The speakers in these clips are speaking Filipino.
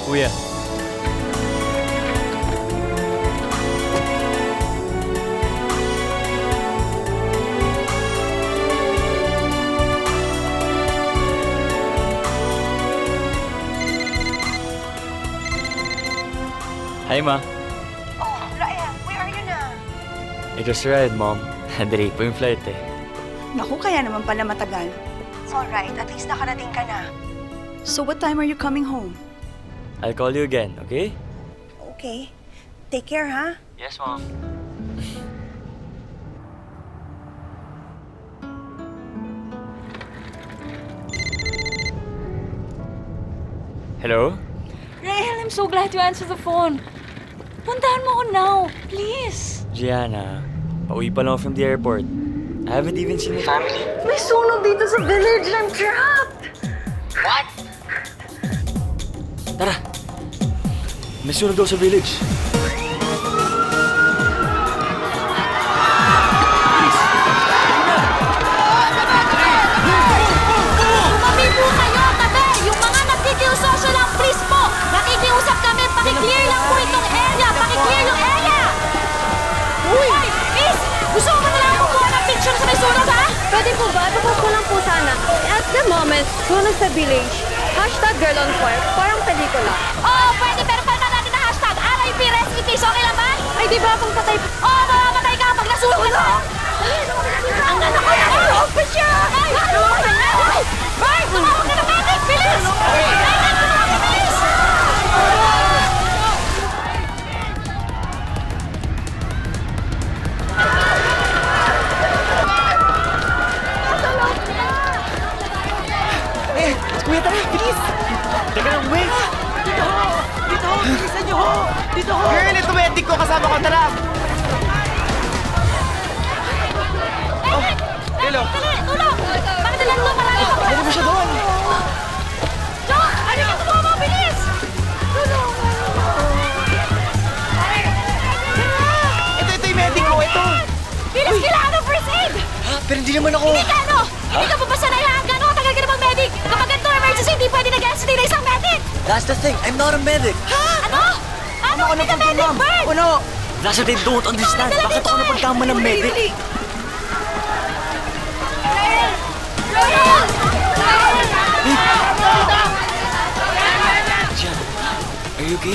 Kuya. Hi, Ma. Oh, Rael, where are you na? It was a ride, Mom. Delay po yung flight eh. Naku, kaya naman pala matagal. It's alright, at least nakarating ka na. So what time are you coming home? I'll call you again, okay? Okay. Take care, ha? Yes, Mom. Hello? Rahel, I'm so glad you answered the phone. Puntahan mo ko now, please. Gianna, pauwi pa lang ako from the airport. I haven't even seen my family. May sunog dito sa village. I'm trapped. What? Tara! May sunog daw sa village. Tumabi po kayo, tabi! Yung mga nagkikiusosyo lang, please po! Nakikiusap kami, pakiclear lang po itong area! Pakiclear yung area! Uy! Miss! Gusto mo ba na lang kumuha ng picture sa may sunog, ha? Pwede po ba? Tapos ko lang po sana. At the moment, sunog sa village. Hashtag girl on fire. Parang pelikula. Oo, pwede, pero palma natin na hashtag RIP Rest in Peace, okay lang ba? Ay, di ba pang patay? Oo, mamamatay ka pag nasunog ka na! Ang anak ko na! Open siya! Ay! Ay! Ay! Tumawag ka na medic! Bilis! Medic! Tumawag ka, bilis! Kuya, tara, bilis! Teka lang, wait! Dito! Bilisan niyo ho! Dito ho! Girl, ito medic ko. Kasama ko. Tara! Oh, hello. Dali! Tulong! Bakit nalang ito? Malayo! Ano ba siya doon? Doc! Ano ka tumama? Bilis! Tulong! Ito yung medic ko. Ito! Bilis! Kailangan ng first aid! Ha? Pero hindi naman ako... Hindi ka ano? Hindi ka pa sanayan? Gano'ng tagal ka namang medic? Kapag ganito emergency, hindi pwede nag-assist na isang medic! That's the thing, I'm not a medic! Ano? Ano? Hindi ka medic, Bert! Ano? Nasa they don't understand. Bakit ako napagkama ng medic? Gianna, are you okay?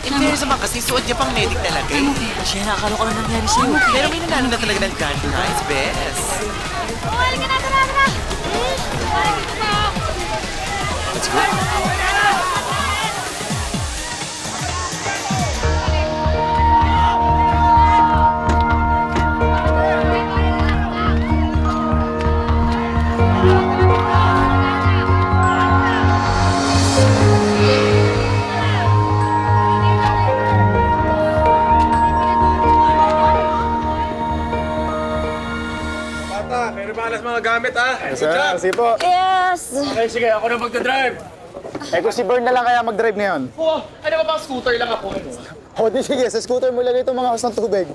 Pero sa mga kasi suot niya pang medic talaga eh. Gianna, akala ko lang nangyari sa'yo. Pero may nanalo na talaga ng grand prize, bes. Oh, halika na, tara, tara! Let's go. Bata, may rebalas mga gamit, ha? Yes, sir. Sige po. Yes! Okay, sige, ako na magdadrive. Eh kung si Bern na lang kaya mag-drive ngayon. Oh, ano ba bang scooter lang ako? O di sige, sa scooter mo lagay itong mga hose ng tubig.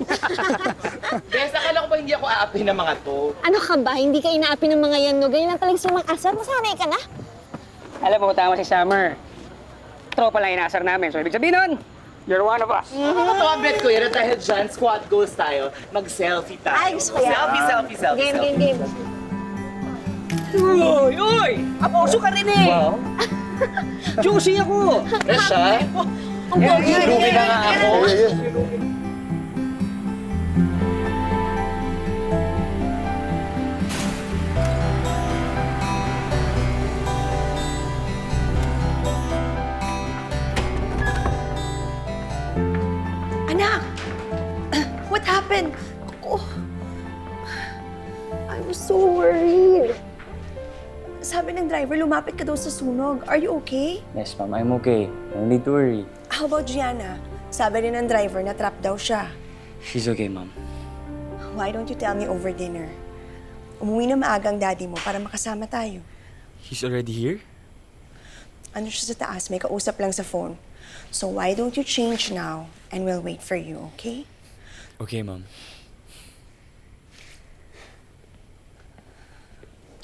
Bes, akala ko ba hindi ako aapi ng mga to? Ano ka ba? Hindi ka inaapi ng mga yan, no? Ganyan lang talagang sumakasar. Masanay ka na. Alam mo, tama si Summer. Tropa lang inaasar namin. So, ibig sabihin nun, you're one of us. Ito, bet ko yan. At dahil dyan, squad goals tayo. Mag-selfie tayo. Ay, gusto ko yan. Selfie. Game. Uy! Uy! Aposo ka rin eh! Wow. Juicy ako! Fresh, ha? Ang pogi. Lugi na nga ako. Anak! What happened? Oh, I'm so worried. sabi ng driver, lumapit ka daw sa sunog. Are you okay? Yes, ma'am, I'm okay. No need to worry. How about Gianna? Sabi rin ng driver na trap daw siya. She's okay, ma'am. Why don't you tell me over dinner? Umuwi na maaga ang daddy mo para makasama tayo. He's already here? Ano siya sa taas? May kausap lang sa phone. So why don't you change now and we'll wait for you, okay? Okay, ma'am.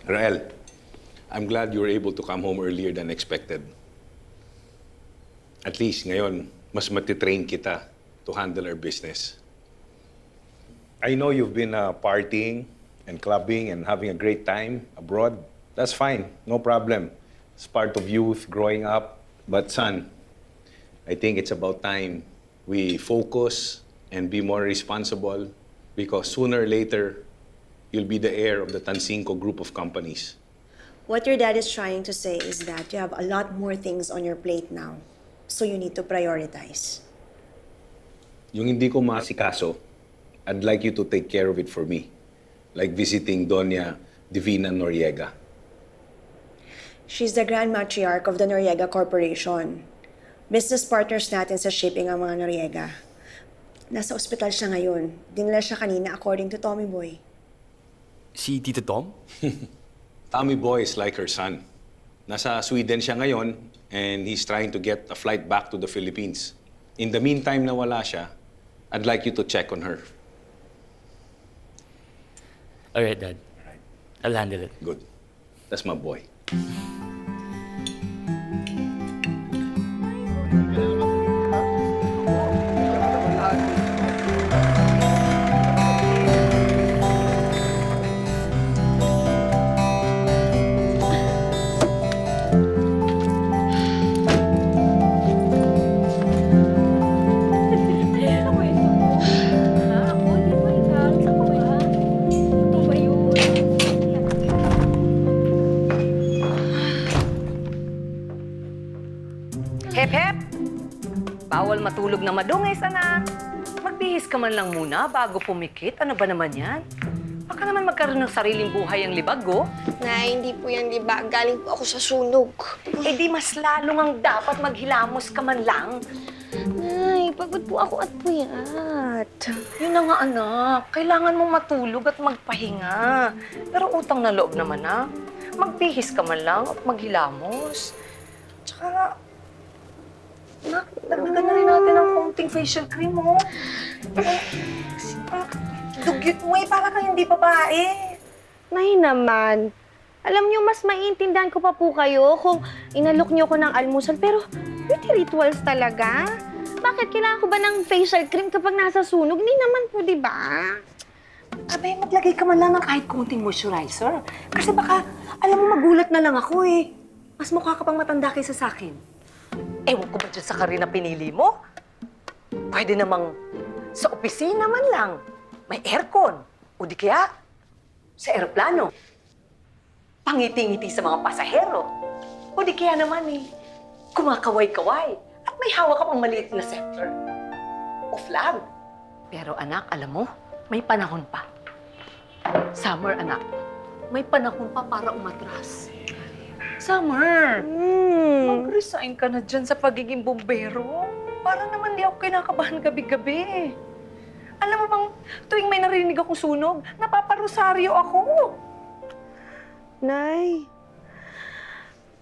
Rael, I'm glad you were able to come home earlier than expected. At least ngayon, mas matitrain kita to handle our business. I know you've been partying and clubbing and having a great time abroad. That's fine, no problem. It's part of youth, growing up. But son, I think it's about time we focus and be more responsible because sooner or later, you'll be the heir of the Tansinco group of companies. What your dad is trying to say is that you have a lot more things on your plate now. So you need to prioritize. Yung hindi ko maasikaso, I'd like you to take care of it for me. Like visiting Doña Divina Noriega. She's the Grand Matriarch of the Noriega Corporation. Business partners natin sa shipping ang mga Noriega. Nasa ospital siya ngayon. Dinala siya kanina according to Tommy Boy. Si Tito Tom? Tommy Boy is like her son. Nasa Sweden siya ngayon and he's trying to get a flight back to the Philippines. In the meantime na wala siya, I'd like you to check on her. Alright, Dad. I'll handle it. Good. That's my boy. Hep, hep! Bawal matulog na madungis, anak. Magbihis ka man lang muna bago pumikit. Ano ba naman yan? Baka naman magkaroon ng sariling buhay ang libag, oh. Nay, hindi po yan, di ba? Galing po ako sa sunog. Eh di mas lalong ang dapat maghilamos ka man lang. Nay, pagod po ako at puyat. Yun na nga, anak. Kailangan mong matulog at magpahinga. Pero utang na loob naman, ha? Magbihis ka man lang at maghilamos. Tsaka, dagdagan na rin natin ng konting facial cream, oh. Dugyot mo eh, para kang hindi babae. Nay naman, alam niyo, mas maiintindihan ko pa po kayo kung inalok niyo ko ng almusal. Pero beauty rituals talaga? Bakit kailangan ko ba ng facial cream kapag nasa sunog? Hindi naman po, di ba? Abay, maglagay ka man lang ng kahit konting moisturizer. Kasi baka, alam mo, magulat na lang ako eh. Mas mukha ka pang matanda kaysa sa akin. Ewan ko ba dyan sa karir na pinili mo? Pwede namang sa opisina man lang. May aircon. O di kaya, sa eroplano. Pangiti-ngiti sa mga pasahero. O di kaya naman eh, kumakaway-kaway. At may hawak ka pang maliit na scepter. O flag. Pero anak, alam mo, may panahon pa. Summer, anak. May panahon pa para umatras. Summer, mag-resign ka na dyan sa pagiging bombero. Para naman di ako kinakabahan gabi-gabi. Alam mo bang, tuwing may narinig akong sunog, napaparosaryo ako. Nay,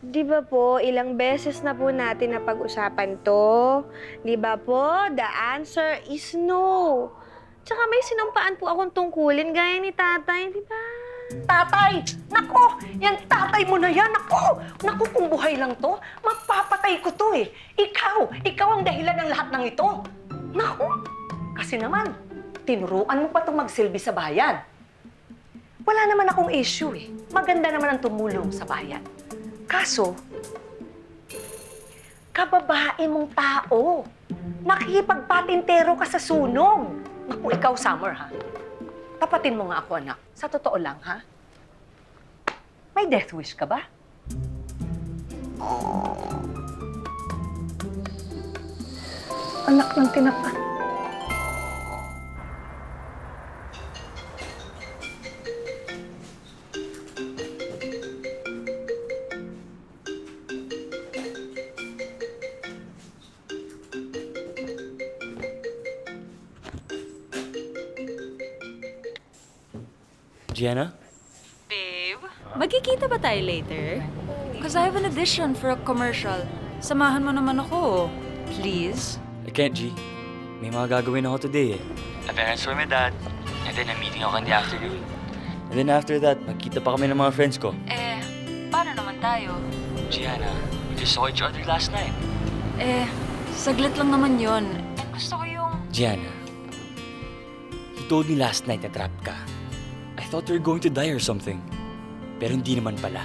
di ba po, ilang beses na po natin napag-usapan to? Di ba po, the answer is no. Tsaka may sinampaan po akong tungkulin gaya ni tatay, di ba? Tatay! Nako! Yan tatay mo na yan! Nako! Nako, kung buhay lang to, mapapatay ko to eh. Ikaw ang dahilan ng lahat ng ito. Nako! Kasi naman, tinuruan mo pa itong magsilbi sa bayan. Wala naman akong issue eh. Maganda naman ang tumulong sa bayan. Kaso, kababae mong tao. Nakikipagpatintero ka sa sunog. Naku, ikaw, Summer, ha? Tapatin mo nga ako, anak. Sa totoo lang, ha? May death wish ka ba? Anak ng tinapa. Gianna? Babe, magkikita ba tayo later? Because I have an audition for a commercial. Samahan mo naman ako. Please? I can't, G. May mga gagawin ako today eh. A parents for my dad. And then a meeting ako in the afternoon. And then after that, magkita pa kami ng mga friends ko. Paano naman tayo? Gianna, we just saw each other last night. Saglit lang naman yon. Gusto ko yung... Gianna, you told me last night na trap ka. I thought you were going to die or something. Pero hindi naman pala.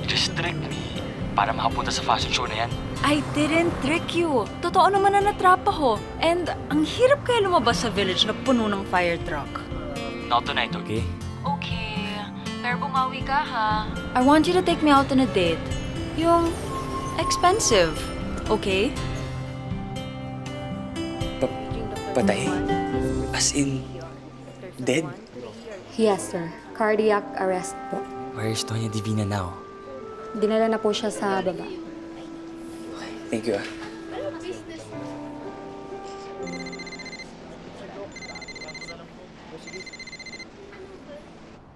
You just tricked me para makapunta sa fashion show na yan. I didn't trick you. Totoo naman na natrap ako. And ang hirap kaya lumabas sa village na puno ng fire truck. Not tonight, okay? Okay, pero bumawi ka ha. I want you to take me out on a date. Yung expensive, okay? Patay? As in, dead? Yes, sir. Cardiac arrest po. Where is Doña Divina now? Dinala na po siya sa baba. Thank you,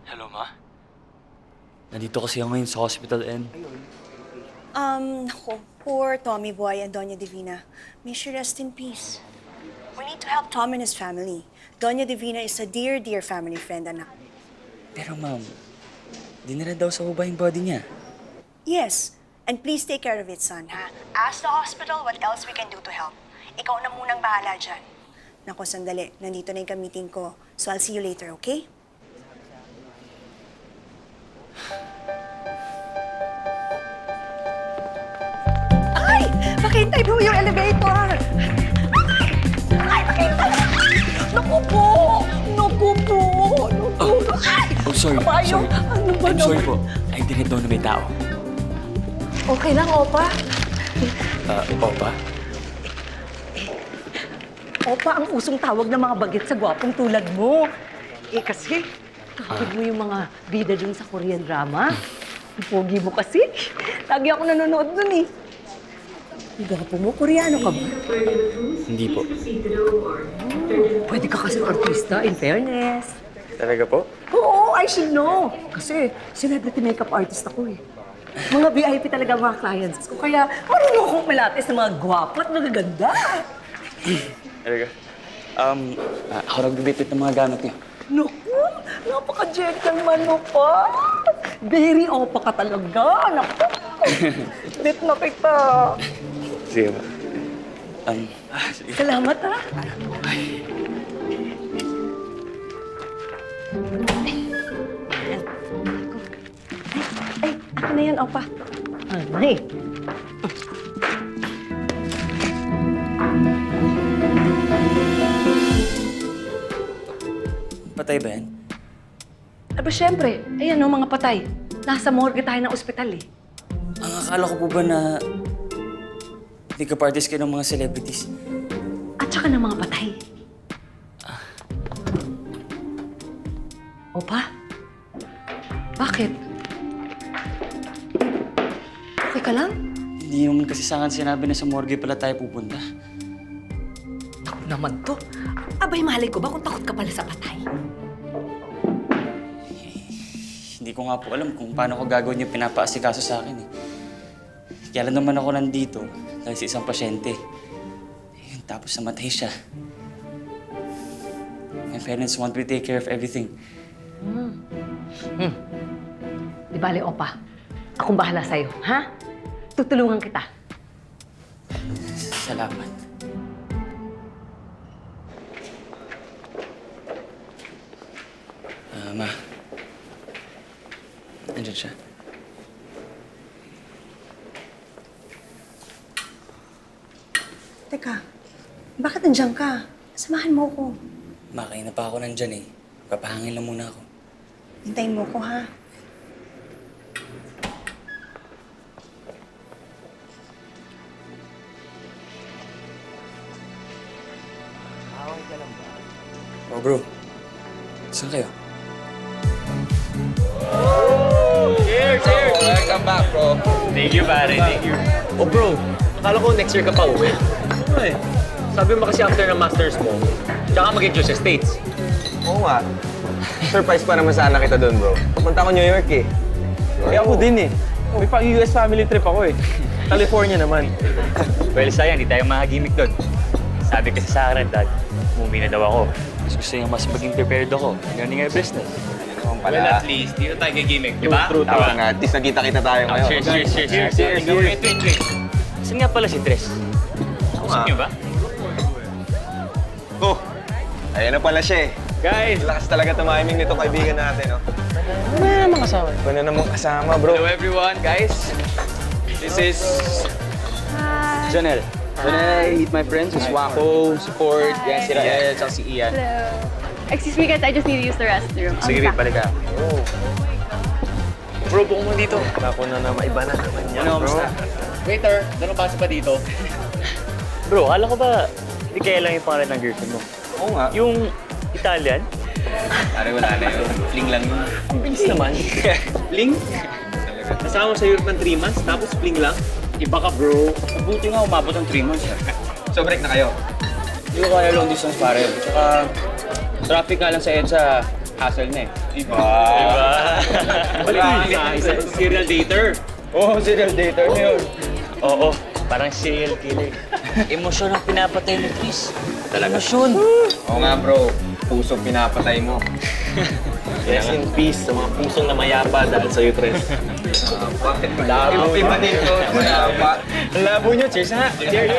Hello, Ma? Nandito kasi ako ngayon sa hospital and... Naku, poor Tommy Boy and Doña Divina. May she rest in peace. We need to help Tom and his family. Doña Divina is a dear, dear family friend, anak. Pero, Ma'am, dinala daw sa baba yung body niya. Yes, and please take care of it, son, ha? Ask the hospital what else we can do to help. Ikaw na munang bahala dyan. Naku, sandali. Nandito na yung ka-meeting ko. So I'll see you later, okay? Ay! Makintay po yung elevator! Ay! Makintay! Naku po! Naku po! Naku! Ay! Oh, sorry. Kabayo! Sorry. Ano ba I'm sorry naman? po. I didn't know na may tao. Okay lang, Opa. Opa? Opa, ang usong tawag ng mga bagit sa gwapong tulad mo. Eh kasi, kapag mo yung mga bida dun sa Korean drama, ang pogi mo kasi. Lagi ako nanonood dun eh. Ang gwapo mo, Koreano ka ba? Hindi po. Pwede ka kasi artista, in fairness. Talaga po? Oo, I should know. Kasi celebrity makeup artist ako eh. Mga VIP talaga ang mga clients ko. Kaya marunong akong pilates ng mga gwapo at magaganda. Talaga? Ako nagbibitbit ng mga gamit niyo. Naku, napaka-gentleman mo pa. Very opa ka talaga. Naku, bit na kita. Sige po. Sige. Salamat ha. Ay, ako na yan, opa. Ay. Patay ba yan? Aba, syempre. Ayan o, mga patay. Nasa morgue tayo ng ospital eh. Ang akala ko po ba na nagka-parties kayo ng mga celebrities? At saka ng mga patay. Opa? Bakit? Okay ka lang? Hindi naman kasi sa akin sinabi na sa morgue pala tayo pupunta. Takot naman to. Abay, malay ko ba kung takot ka pala sa patay? Hindi ko nga po alam kung paano ko gagawin yung pinapaasikaso sa akin eh. Kaya lang naman ako nandito dahil sa isang pasyente. Ayun, tapos namatay siya. My parents want me to take care of everything. Di bale, Opa. Akong bahala sa'yo, ha? Tutulungan kita. Salamat. Ma. Andyan siya. Teka, bakit nandiyan ka? Samahan mo ko. Makain na pa ako nandyan eh. Papahangin lang muna ako. Hintayin mo ko, ha? Oh, bro. Saan kayo? Cheers! Cheers! Welcome back, bro. Thank you, pare. Thank you. Oh, bro. Akala ko next year ka pa uwi. Ano eh? Sabi mo kasi after ng masters mo, tsaka mag-enjoy sa States. Oo nga. Surprise pa naman sana kita doon, bro. Pupunta ako New York eh. Eh ako din eh. May pang-US family trip ako eh. California naman. Well, sayang, di tayo makagimik doon. Sabi kasi sa akin, Dad, umuwi na daw ako. Mas gusto niya mas maging prepared ako. Learning our business. Pala. Well, at least, dito tayo gigimik, di ba? True, tama nga. At least nakita-kita tayo ngayon. Cheers, cheers, cheers, cheers. Cheers, cheers. Wait. Saan nga pala si Tres? nga. Niyo ba? Oh, ayan na pala siya eh. Guys! Lakas talaga tumiming nito kaibigan natin, no? Ano na namang kasama? Iba na namang kasama, bro. Hello everyone, guys. This is... Janelle. Janelle, meet my friends. Si Wako, si Ford, yan, si Rael, tsaka si Ian. Excuse me guys, I just need to use the restroom. Sige, balik ka. Bro, buko mo dito. Ako na maiba na naman yan, Ano, bro. kamusta? Waiter, ano pasa pa dito? Bro, akala ko ba hindi kaya lang yung pangalan ng girlfriend mo? Oo nga. Yung Italian? Pare, wala na yun. Fling lang yun. Ang bilis naman. Fling? Kasama sa Europe ng 3 months, tapos fling lang? Iba ka, bro. Mabuti nga umabot ng 3 months. So, break na kayo. Hindi ko kaya long distance, pare. Tsaka, traffic nga lang sa EDSA, hassle na eh. Diba? Balik isa serial dater. Oo, serial dater na yun. Oo, parang serial killer. Emosyon ang pinapatay ni Chris. Talaga. Emosyon. Oo nga, bro. Pusong pinapatay mo. Rest in peace sa mga pusong namayapa dahil sa'yo, Tres. Labo pa din to. Mayapa. Ang labo niyo. Cheers ha! Cheers!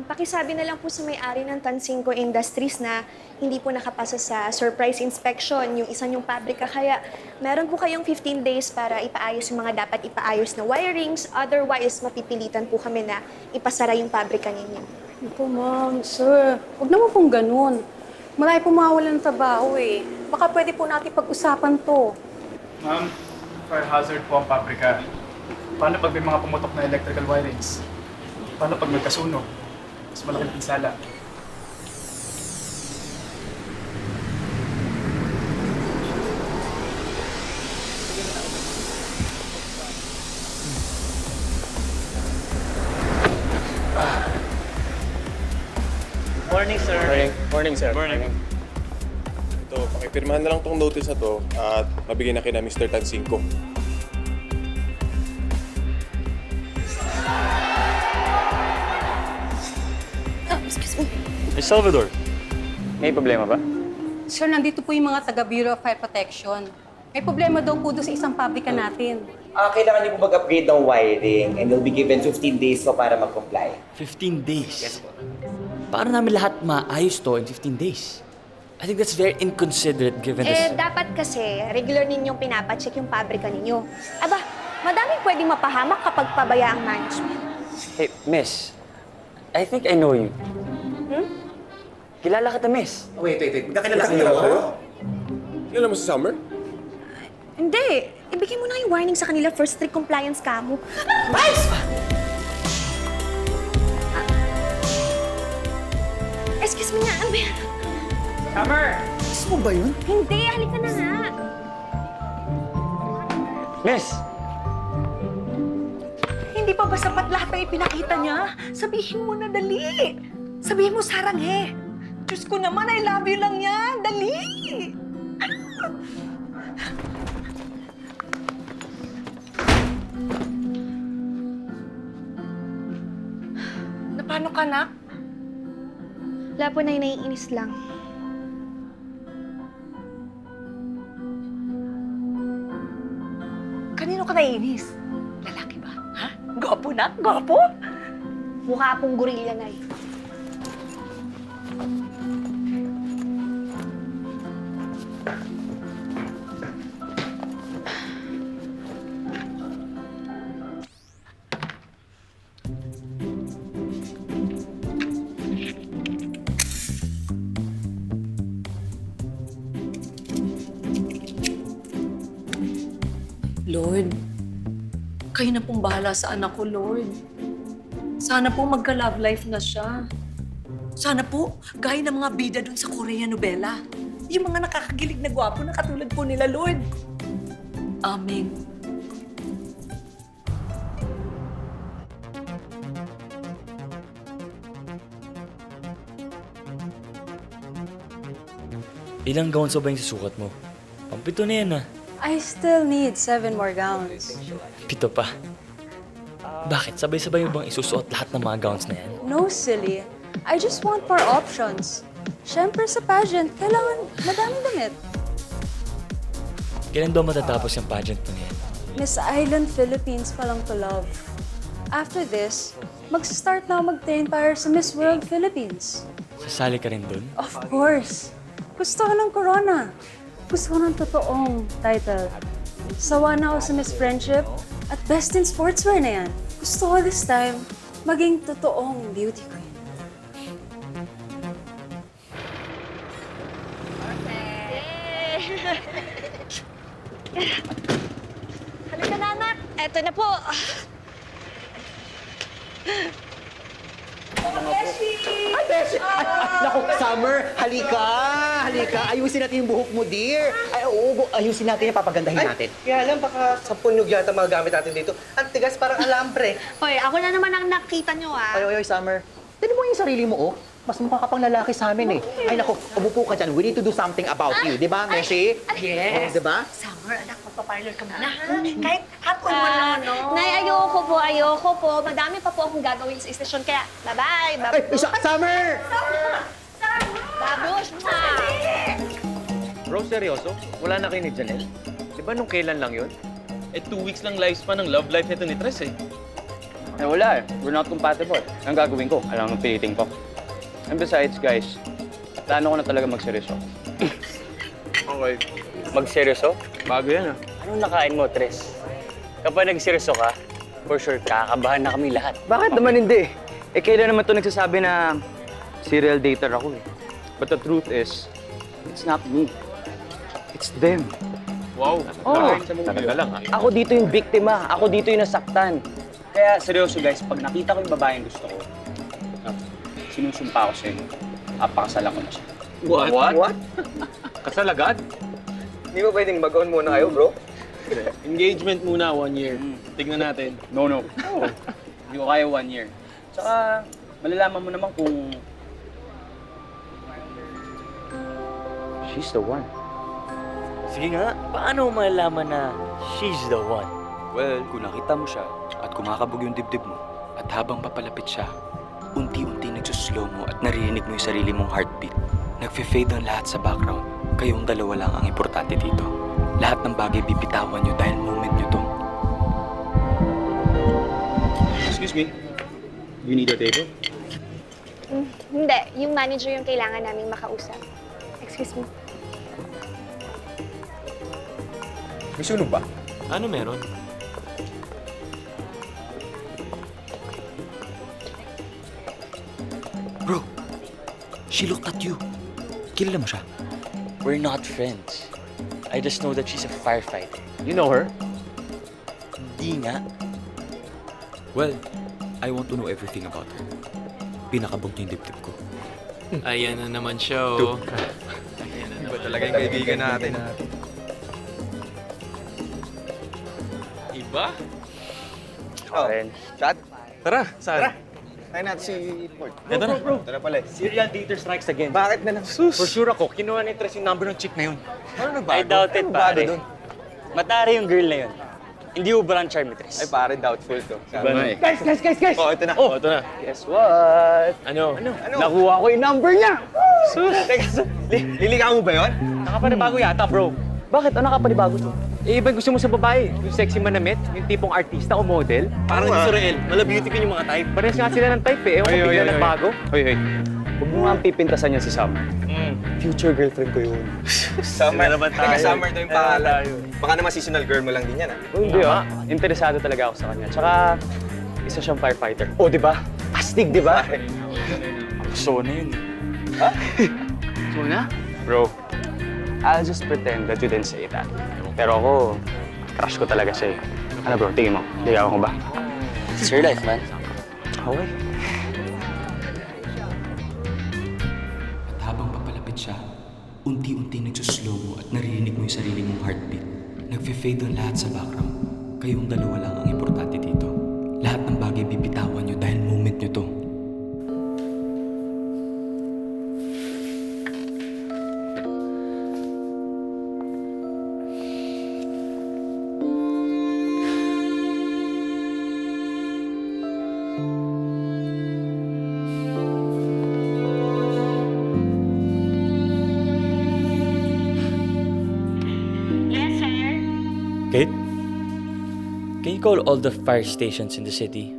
Pakisabi na lang po sa may-ari ng Tansinko Industries na hindi po nakapasa sa surprise inspection yung isa niyong pabrika. Kaya meron po kayong 15 days para ipaayos yung mga dapat ipaayos na wirings. Otherwise, mapipilitan po kami na ipasara yung pabrika ninyo. Ito, ma'am, sir. Huwag naman pong ganun. Marami po mawawalan ng trabaho eh. Baka pwede po natin pag-usapan to. Ma'am, fire hazard po ang pabrika. Paano pag may mga pumutok na electrical wirings? Paano pag nagkasunog? Mas malaking pinsala. Morning, sir. Morning, sir. Morning. Ito, pakipirmahan na lang tong notice na to at mabigyan na kina Mr. Tansinko. Excuse me. Miss Salvador, may problema ba? Sir, nandito po yung mga taga Bureau of Fire Protection. May problema daw po doon sa isang pabrika natin. Kailangan niyo po mag-upgrade ng wiring and you'll be given 15 days po para mag-comply. 15 days? Yes, po. Paano namin lahat maayos to in 15 days? I think that's very inconsiderate given this... Dapat kasi regular ninyong pinapacheck yung pabrika ninyo. Aba, madaming pwedeng mapahamak kapag pabaya ang management. Hey, miss. I think I know you. Kilala kita, miss. Wait. Magkakilala kayo? Kilala mo si Summer? Hindi. Ibigay mo na yung warning sa kanila for strict compliance ka mo. Excuse me nga, ano ba yan? Summer! Gusto mo ba yun? Hindi, halika na nga. Miss! Hindi pa ba sapat lahat ng ipinakita niya? Sabihin mo na, dali. Sabihin mo, saranghe. Diyos ko naman, I love you lang yan. Dali. Paano ka, nak? Wala po na naiinis lang. Kanino ka naiinis? Lalaki ba? Ha? Gwapo, nak? Gwapo? Mukha pong gorilla na eh. Lord, kayo na pong bahala sa anak ko, Lord. Sana po magka-love life na siya. Sana po, gaya ng mga bida dun sa Korean novela. Yung mga nakakagilig na gwapo na katulad po nila, Lord. Amen. Ilang gowns ba yung susukat mo? Pampito na yan ah. I still need 7 more gowns. Pito pa. Bakit? Sabay-sabay mo bang isusuot lahat ng mga gowns na yan? No, silly. I just want more options. Siyempre sa pageant, kailangan madaming damit. Kailan daw matatapos yung pageant mo yan? Miss Island, Philippines pa lang to love. After this, Mag-start na ako mag-train para sa Miss World Philippines. Sasali ka rin dun? Of course. Gusto ko ng corona. Gusto ko ng totoong title. Sawa na ako sa Miss Friendship at Best in Sportswear na yan. Gusto ko this time maging totoong beauty queen. Halika na, anak. Eto na po. Naku, Summer, halika! Halika! Ayusin natin yung buhok mo, dear! Ay, oo, ayusin natin yung papagandahin natin. Kaya lang, baka 10 nyug yata mga gamit natin dito. Ang tigas, parang alambre. Hoy, ako na naman ang nakita nyo, ah. Ay, Summer. Tignan mo yung sarili mo, oh. Mas mukha ka pang lalaki sa amin, eh. Ay, naku, umupo ka dyan. We need to do something about you. Di ba, Messi? Yes. Oh, di ba? Summer, anak, magpa-parlor ka muna, ha? Kahit hapon mo lang, no? Nay, ayoko po. Madami pa po akong gagawin sa istasyon, kaya bye-bye. Ay, Summer! Babush, ma! Bro, seryoso? Wala na kayo ni Janelle? Di ba nung kailan lang yun? 2 weeks lang lifespan ng love life nito ni Tres, eh. Eh wala eh. We're not compatible. Ang gagawin ko, alam mo piliting ko. And besides, guys, plano ko na talaga magseryoso. Okay. Magseryoso? Bago yan ah. Anong nakain mo, Tres? Kapag nagseryoso ka, for sure, kakabahan na kami lahat. Bakit naman hindi? Eh, kailan naman ito nagsasabi na serial dater ako eh. But the truth is, it's not me. It's them. Wow. Oh. Talaga lang, ha? Ako dito yung biktima. Ako dito yung nasaktan. Kaya seryoso guys, pag nakita ko yung babaeng gusto ko, sinusumpa ko sa inyo. Papakasalan ko na siya. What? Kasal agad? Hindi ba pwedeng bagoon muna kayo, bro? Engagement muna, 1 year. Tignan natin. No. Hindi ko kaya 1 year. Tsaka, malalaman mo naman kung she's the one. Sige nga, paano mo malalaman na she's the one? Well, kung nakita mo siya at kumakabog yung dibdib mo at habang papalapit siya, unti-unti nagsuslow mo at naririnig mo yung sarili mong heartbeat. Nagfe-fade ang lahat sa background. Kayong dalawa lang ang importante dito. Lahat ng bagay bibitawan nyo dahil moment nyo to. Excuse me. You need a table? Hindi, yung manager yung kailangan naming makausap. Excuse me. May sunog ba? Ano meron? Bro, she looked at you. Kilala mo siya? We're not friends. I just know that she's a firefighter. You know her? Di nga. Well, I want to know everything about her. Pinakabog niya yung dibdib ko. Ayan na naman siya, oh. Iba talaga yung kaibigan natin. Iba? Oh, chat? Tara, saan? Tayo natin si Ford. Ito na. Tara pala. Serial dater strikes again. Bakit na lang? Sus! For sure ako, kinuha ni Tres yung number ng chick na yun. Ano nagbago? I doubt it, Ano nagbago pare. dun? Matari yung girl na yun. Hindi ubra ang charm ni Tres. Ay, pare, doubtful to. eh. Guys! Oh, ito na. Oh, ito na. Guess what? Ano? Nakuha ko yung number niya! Sus! Teka, liligaw mo ba yun? Nakapanibago yata, bro. Bakit? Ano nakapanibago to? Eh, iba gusto mo sa babae. Yung sexy manamit, yung tipong artista o model. Parang si Sorel. Mala beauty queen yung mga type. Parehas nga sila ng type eh. Ewan ko, bigla nagbago. Hoy. Huwag mo nga ang pipintasan niya si Sam. Future girlfriend ko yun. Summer naman tayo. Teka, Summer to yung pangalan. Baka naman seasonal girl mo lang din yan, ah. Hindi ah. Interesado talaga ako sa kanya. Tsaka, isa siyang firefighter. Oh, di ba? Astig, di ba? So na yun. So na? Bro, I'll just pretend that you didn't say that. Pero ako, crush ko talaga siya eh. Ano bro, tingin mo, ligawan ko ba? It's your life, man. Okay. At habang papalapit siya, unti-unti nagsuslow mo at naririnig mo yung sarili mong heartbeat. Nagfe-fade ang lahat sa background. Kayong dalawa lang ang importante dito. Lahat ng bagay bibitawan nyo dahil moment nyo to. Kate? Can you call all the fire stations in the city?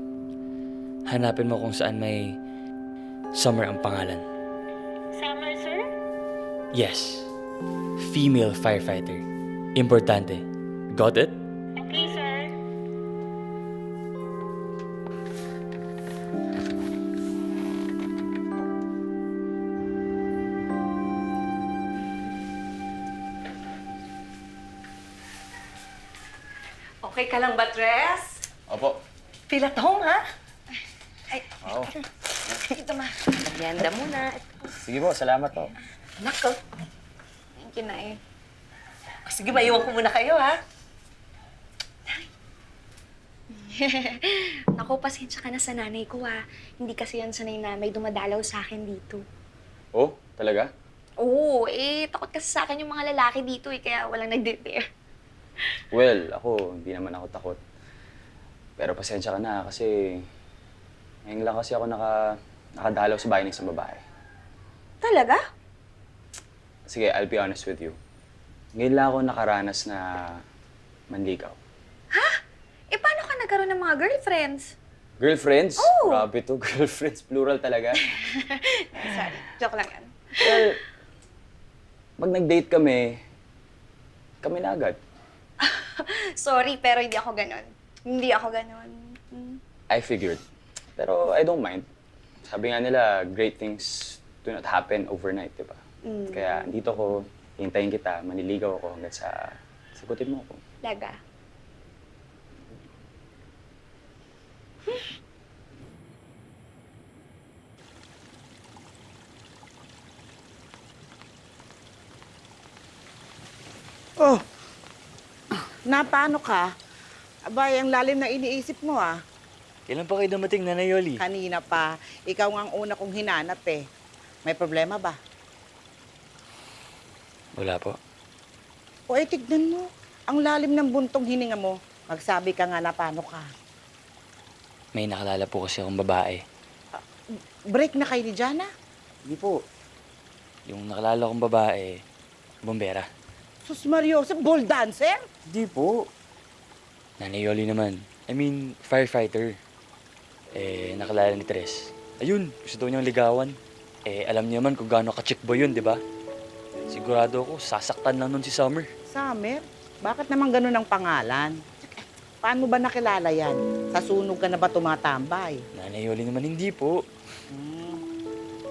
hanapin mo kung saan may Summer ang pangalan. Summer, sir? Yes. Female firefighter. Importante. Got it? Okay, sir. Okay ka lang ba, Tres? Opo. Feel at home, ha? Ay, Oo. ito ma. Merienda muna. Sige po, salamat po. Nako. Thank you, Nay. Sige, maiwan ko muna kayo, ha? Naku, pasensya ka na sa nanay ko, Hindi kasi yan sanay na may dumadalaw sa akin dito. Oh, talaga? Oo, takot kasi sa akin yung mga lalaki dito, kaya walang nagde-dare. Well, ako, hindi naman ako takot. Pero pasensya ka na kasi ngayon lang kasi ako nakadalaw sa bahay ng isang babae. Talaga? Sige, I'll be honest with you. Ngayon lang ako nakaranas na manligaw. Paano ka nagkaroon ng mga girlfriends? Girlfriends? Oh! Grabe to, girlfriends. Plural talaga. Sorry, joke lang yan. Well, pag nag-date kami na agad. Sorry, pero hindi ako ganon. Hindi ako ganon. I figured. Pero I don't mind. Sabi nga nila, great things do not happen overnight, di ba? Kaya dito ko, hintayin kita, maniligaw ako hanggang sa sagutin mo ako. Laga. Oh, paano ka? Abay, ang lalim na iniisip mo Kailan pa kayo dumating, Nanay Yoli? Kanina pa, ikaw nga ang una kong hinanap May problema ba? Wala po. O tignan mo, ang lalim ng buntong hininga mo. Magsabi ka nga na paano ka. May nakalala po kasi akong babae. Break na kay ni Jana? Hindi po. Yung nakalala kong babae, bombera. Sus Mario, sa ball dancer? Hindi po. Nanay Yoli naman. I mean, firefighter. Nakalala ni Tres. Ayun, gusto daw niyang ligawan. Alam niyo naman kung gaano ka-chickboy yun, di ba? Sigurado ako, sasaktan lang nun si Summer. Summer? Bakit naman ganun ang pangalan? Paano mo ba nakilala yan? Sa sunog ka na ba tumatambay? Nanay Yoli naman hindi po.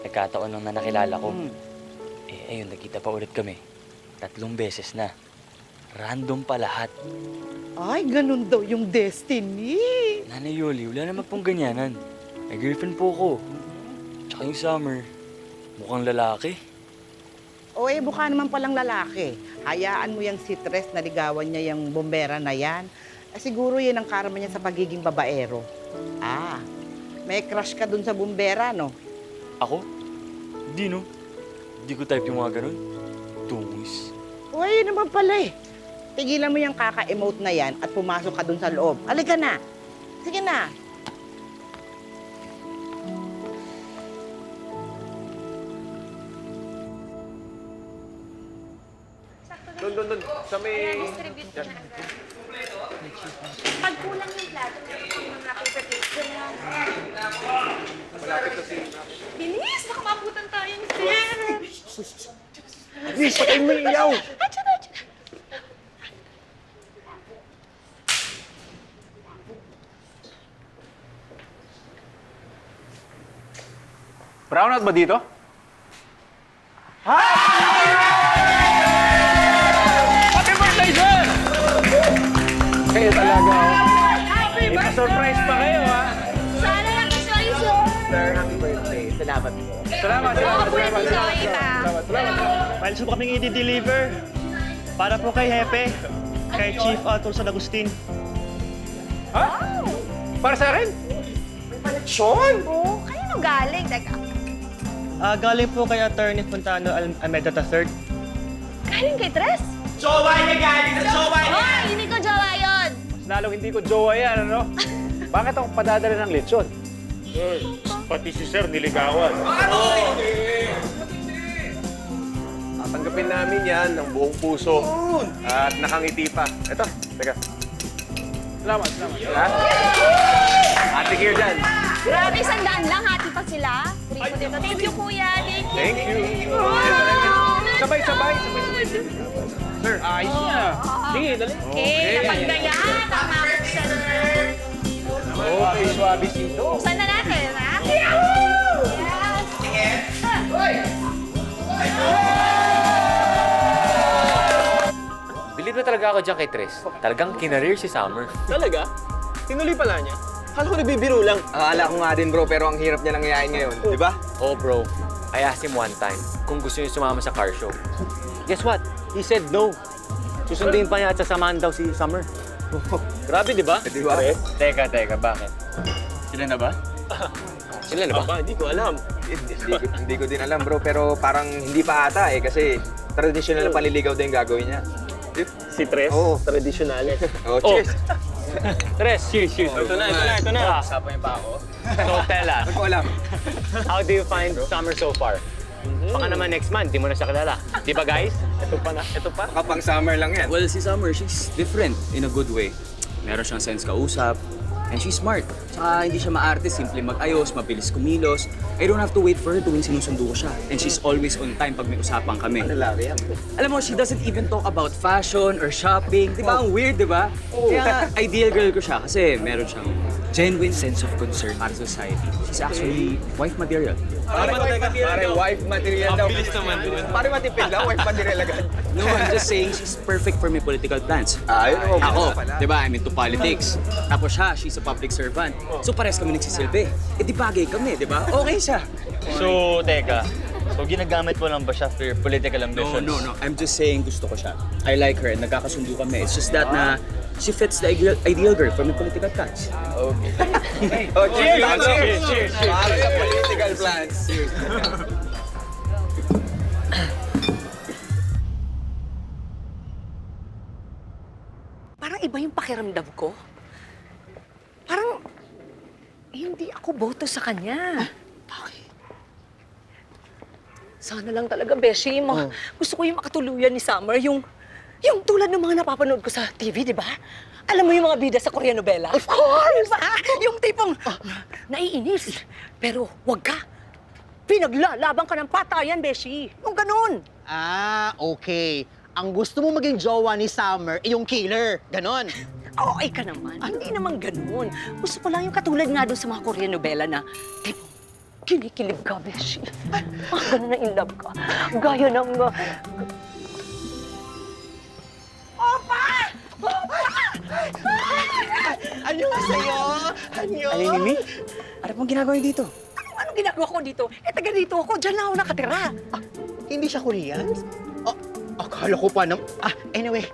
Nagkataon lang na nakilala ko. Ayun, nagkita pa ulit kami. 3 beses na. Random pa lahat. Ay, ganun daw yung destiny. Nanay Yoli, wala naman pong ganyanan. May girlfriend po ko. Tsaka yung Summer, mukhang lalaki. O mukha naman palang lalaki. Hayaan mo yung si Tres na ligawan niya yung bombera na yan. Siguro yan ang karma niya sa pagiging babaero. May crush ka dun sa bombera, no? Ako? Hindi, no? Hindi ko type yung mga ganun. Tungis. Uy, naman pala Tigilan mo yung kaka-emote na yan at pumasok ka dun sa loob. Halika na. Sige na. Doon. Sa may... Distribute ko na agad. Pag kulang yung plato, yung mga paper plates, ganyan. Malapit na si... Bilis! Baka maabutan tayo ni Sir! Please, patay mo yung ilaw! Brownout ba dito? Happy birthday, sir! Kayo talaga, Ipa-surprise pa kayo, Sana lang gusto kayo, sir. Sir, happy birthday. Salamat po. Salamat. Files po kaming i-deliver para po kay Hepe, kay Chief Arthur San Agustin. Para sa akin? Sean! Oh, kanino galing? Teka. Galing po kay Attorney Fontano Almeida III. Galing kay Tres? Jowa niya galing sa jowa niya! Hoy, hindi ko jowa yun. Lalong hindi ko jowa yan, ano? Bakit ako padadala ng lechon? Pati si Sir niligawan. Tanggapin namin yan ng buong puso. At nakangiti pa. Ito, teka. Salamat. Ha? Ate Gear dyan. Grabe, sandaan lang. Hati pa sila. Free po dito. Thank you, kuya. Thank you. Thank you. Sabay. Sir, ayos niya. Sige, dali. Okay, napagdaya. Tama ako sa Okay, suavecito. Buksan na natin, ha? Believe na talaga ako dyan kay Tres. Talagang kinareer si Summer. Talaga? Tinuloy pala niya? Kala ko nagbibiro lang. Akala ko nga din bro, pero ang hirap niya nangyayain ngayon. Di ba? Oh bro, I asked him one time kung gusto niya sumama sa car show. Guess what? He said no. Susundin pa niya at sasamahan daw si Summer. Grabe, di ba? Di ba? Teka, bakit? Sila na ba? Sila na ba? Aba, hindi ko alam. Hindi ko din alam bro, pero parang hindi pa ata eh kasi traditional na panliligaw din gagawin niya. Si Tres? Oo. Traditional. Oh, cheers. Tres, cheers. Ito na. Usapan niyo pa ako. So tell us, Hindi ko alam. how do you find Summer so far? Baka naman next month, di mo na siya kilala. Di ba guys? Ito pa. Kapang summer lang yan. Well, si Summer, she's different in a good way. Meron siyang sense kausap, and she's smart. Tsaka hindi siya maarte, simple mag-ayos, mabilis kumilos. I don't have to wait for her tuwing sinusundo ko siya. And she's always on time pag may usapan kami. Lalaki yan. Alam mo, she doesn't even talk about fashion or shopping. Di ba? Ang weird, di ba? Kaya ideal girl ko siya kasi meron siyang genuine sense of concern para sa society. She's actually wife material. Pare, wife material daw. Bilis naman doon. Pare matipid lang, wife material agad. No, I'm just saying she's perfect for my political plans. Yun ako. Ako, di ba, I'm into politics. Tapos siya, she's a public servant. So pares kami nagsisilbi. Eh di bagay kami, di ba? Okay siya. So, teka. So, ginagamit mo lang ba siya for your political ambitions? No. I'm just saying gusto ko siya. I like her, nagkakasundo kami. It's just that na she fits the ideal girl for my political plans. Okay. Oh, cheers! Para sa political plans. Cheers. Parang iba yung pakiramdam ko. Parang hindi ako boto sa kanya. Bakit? Sana lang talaga, Beshi. Gusto ko yung makatuluyan ni Summer, yung tulad ng mga napapanood ko sa TV, di ba? Alam mo yung mga bida sa Korean novela? Of course! Diba? Yung tipong naiinis. Pero wag ka. Pinaglalaban ka ng patayan, Beshi. Yung ganun. Okay. Ang gusto mo maging jowa ni Summer, yung killer. Ganon. Okay ka naman. Hindi naman ganun. Gusto ko lang yung katulad nga doon sa mga Korean novela na, tipong, kinikilig ka, Beshi. Ganun na in love ka. Gaya ng... Opa! Ano sa'yo? Ano? Alay, Mimi? Ano pong ginagawa niyo dito? Anong ginagawa ko dito? Taga dito ako. Diyan lang ako nakatira. Hindi siya Korean? Akala ko pa anyway,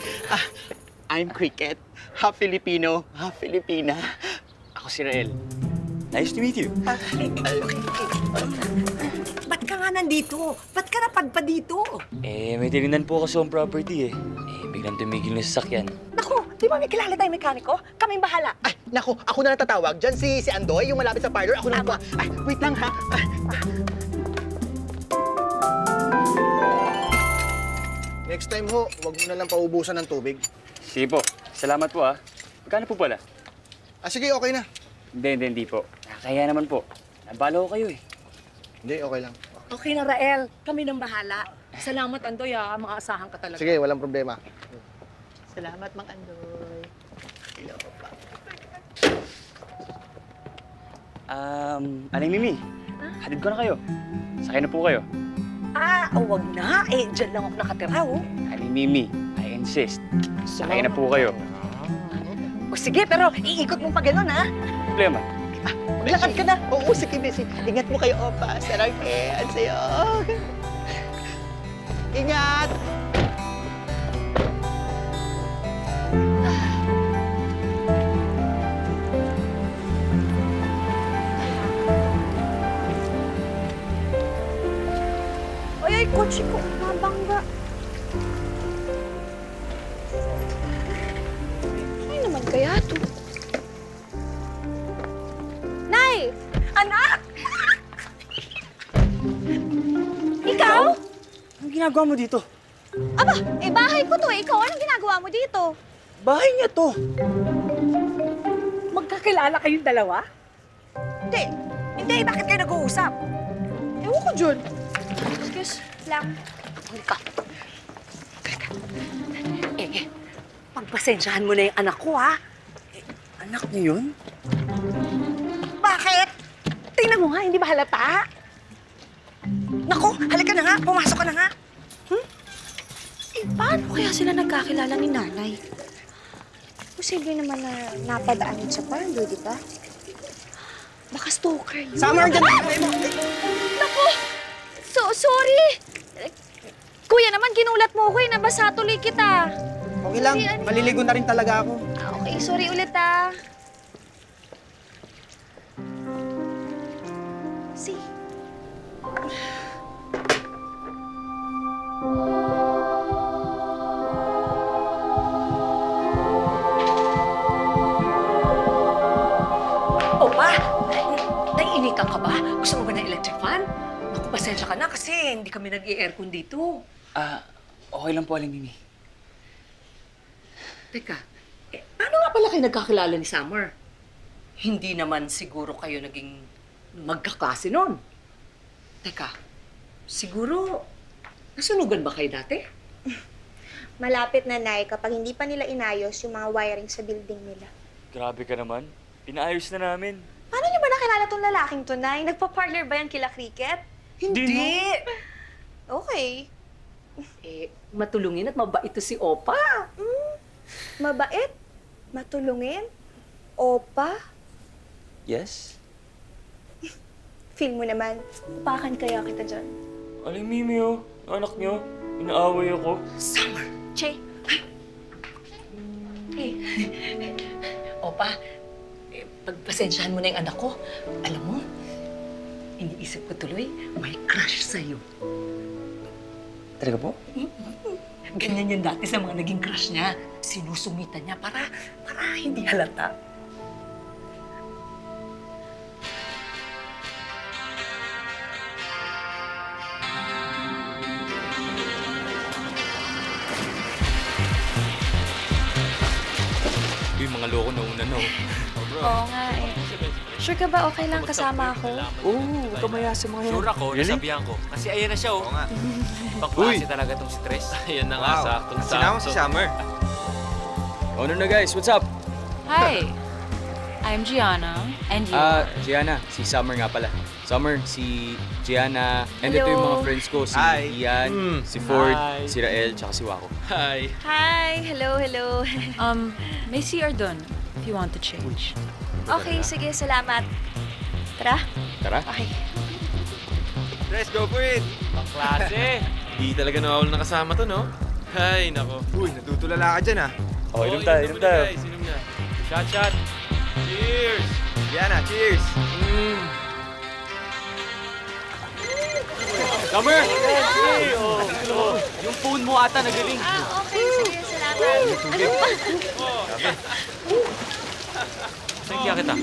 I'm Cricket. Half Filipino, half Filipina. Ako si Rael. Nice to meet you. Ba't ka nga nandito? Ba't ka napadpad dito? May tinignan po ako sa home property eh. Biglang tumigil na sasakyan. Naku, di ba may kilala tayong mekaniko? Kaming bahala. Naku, ako na natatawag. Diyan si Andoy, yung malapit sa parlor. Ako na ba? Wait lang ha. Next time ho, huwag mo na lang paubusan ng tubig. Sige po. Salamat po Magkano po pala? Sige, okay na. Hindi po. Kaya naman po. Nabalo ko kayo Hindi, okay lang. Okay na, Rael. Kami nang bahala. Salamat, Andoy, ha. Maasahan ka talaga. Sige, walang problema. Salamat, Mang Andoy. Aling Mimi, hatid ko na kayo. Sakay na po kayo. Wag na. Diyan lang ako nakatira, oh. Aling Mimi, I insist. Sakay na po kayo. O sige, pero iikot mo pa gano'n, ha? Problema. Maglakad ka na. Oo, sige, Bessie. Ingat mo kayo, Opa. Sarang sa'yo. Ingat! Ay, kotse ko. Mabangga. Ay naman kaya to? Nay! Anak! Ikaw? Anong ginagawa mo dito? Aba, bahay ko to eh. Ikaw, anong ginagawa mo dito? Bahay niya to. Magkakilala kayong dalawa? Hindi, bakit kayo nag-uusap? Ewan ko dyan. Excuse lang. Halika. Pagpasensyahan mo na yung anak ko, ha? Anak niyo yun? Bakit? Tingnan mo nga, hindi ba halata? Naku, halika na nga. Pumasok ka na nga. Paano kaya sila nagkakilala ni nanay? Posible naman na napadaan sa parlo, di ba? Baka stalker yun. Summer, dyan na kamay mo! Naku! Sorry! Kuya naman, ginulat mo ko eh. Nabasa tuloy kita. Okay lang, maliligo na rin talaga ako. Okay, sorry ulit ah. See? Opa, naiinitan ka ba? Gusto mo ba ng electric fan? Naku, pasensya ka na kasi hindi kami nag-i-aircon dito. Okay lang po, Aling Mimi. Teka, paano nga pala kayo nagkakilala ni Summer? Hindi naman siguro kayo naging magkaklase nun. Teka, siguro nasunugan ba kayo dati? Malapit na, Nay, kapag hindi pa nila inayos yung mga wiring sa building nila. Grabe ka naman. Pinaayos na namin. Paano niyo ba nakilala tong lalaking to, Nay? Nagpa-parlor ba yan kila Cricket? Hindi! Okay. Matulungin at mabait to si Opa. Mabait? Matulungin? Opa? Yes? Feel mo naman, upakan kaya kita dyan. Aling Mimi, oh. Anak niyo. Inaaway ako. Summer! Che, Opa, pagpasensyahan mo na yung anak ko. Alam mo, iniisip ko tuloy, may crush sa'yo. Talaga po? Ganyan yan dati sa mga naging crush niya. Sinusungitan niya para hindi halata. Yung mga loko na una, no? oo nga eh. Sure ka ba okay lang kasama ako? Oo, huwag ka maya sa mga yan. Sure ako, nasabihan ko. Kasi ayan na siya, oh. Oo nga. Pangklase talaga tong stress. Ayan na nga, saktong-sakto. Sinama si Summer. Ano na guys, what's up? Hi, I'm Gianna. And you? Gianna, si Summer nga pala. Summer, si Gianna, and ito yung mga friends ko, si Ian, si Ford, si Rael, tsaka si Wako. Hi. Hi! Hello. May CR doon if you want to change. Okay, sige, salamat. Tara. Tara. Okay. Let's go for it! Pangklase. Di talaga nawawala na kasama to, no? Hay, nako. Uy, natutulala ka dyan, ah. Oh, inom tayo, inom tayo. Guys, inom na. Shot. Cheers! Diana, cheers! Summer! Hey, yung phone mo ata nagaling. Okay, sige, salamat. Saan kaya kita?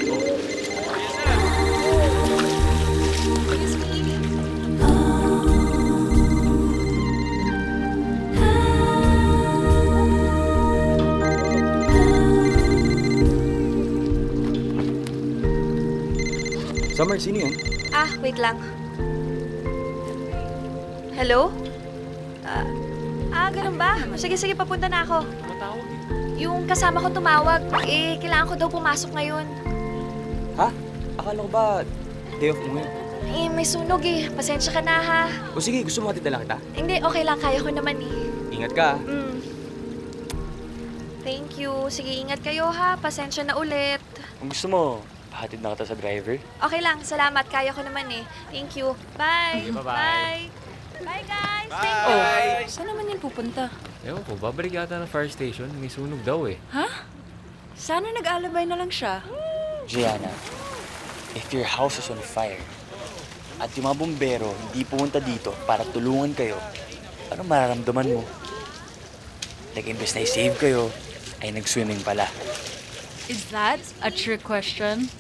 Summer, sino yan? Wait lang. Hello? Ganun ba? Sige, papunta na ako. Yung kasama ko tumawag, kailangan ko daw pumasok ngayon. Ha? Akala ko ba day off mo yun? May sunog Pasensya ka na, ha? O sige, gusto mo hatid na lang kita? Hindi, okay lang. Kaya ko naman Ingat ka. Thank you. Sige, ingat kayo, ha? Pasensya na ulit. Kung gusto mo, pahatid na kita sa driver. Okay lang. Salamat. Kaya ko naman Thank you. Bye. Bye-bye. Bye, guys. Bye! Saan naman yan pupunta? Ewan ko, babalik yata ng fire station. May sunog daw eh. Ha? Sana nag-alabay na lang siya. Gianna, if your house is on fire, at yung mga bumbero hindi pumunta dito para tulungan kayo, ano mararamdaman mo? Like, imbes na i-save kayo, ay nag-swimming pala. Is that a trick question?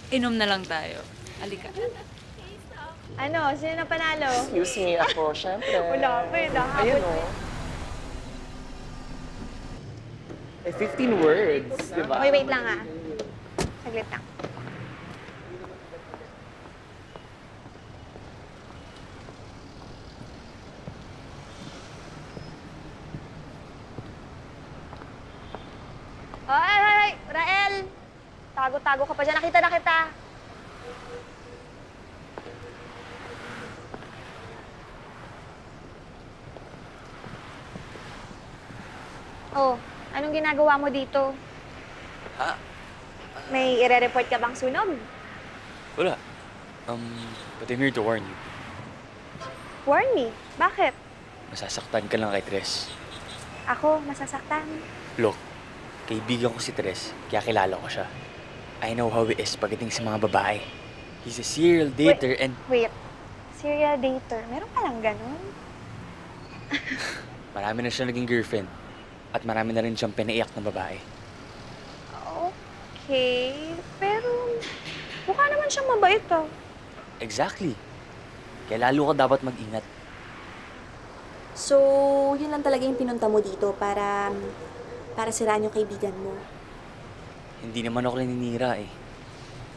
Inom na lang tayo. Halika. Ano? Sino na panalo? Excuse me ako, syempre. Wala pa Ayun, oh. 15 words, di ba? Wait lang, Saglit lang. Ay! Rael! Tago-tago ka pa dyan. Nakita na kita. Oh, anong ginagawa mo dito? Ha? May ire-report ka bang sunog? Wala. But I'm here to warn you. Warn me. Bakit? Masasaktan ka lang kay Tres. Ako, masasaktan. Look, kaibigan ko si Tres, kaya kilala ko siya. I know how he is pagdating sa mga babae. He's a serial dater and... Wait. Serial dater. Meron ka lang ganun? Marami na siya naging girlfriend. At marami na rin siyang pinaiyak na babae. Okay. Pero, mukha naman siyang mabait ah. Exactly. Kaya lalo ka dapat mag-ingat. So, yun lang talaga yung pinunta mo dito para siraan yung kaibigan mo. Hindi naman ako naninira eh.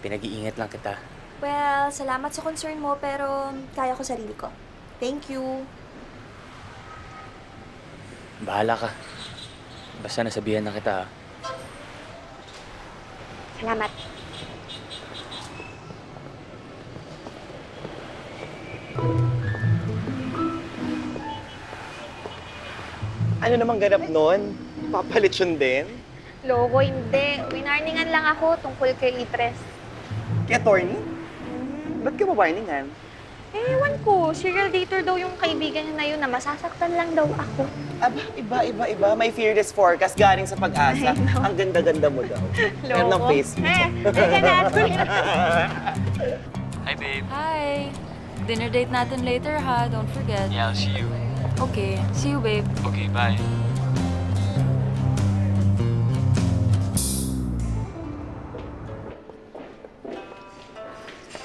Pinag-iingat lang kita. Well, salamat sa concern mo pero kaya ko sarili ko. Thank you. Bahala ka. Basta nasabihan na kita. Salamat. Ano namang ganap nun? Papalit yun din? Loko, hindi. Winarningan lang ako tungkol kay Itres. Kaya Torny? Ba't ka mabarningan? Ewan ko, serial dater daw yung kaibigan niya na yun na masasaktan lang daw ako. Aba, iba. May fearless forecast galing sa pag-asa. Ang ganda-ganda mo daw. Meron ng face mo. Hi, babe. Hi! Dinner date natin later ha, don't forget. Yeah, I'll see you. Okay, see you babe. Okay, bye.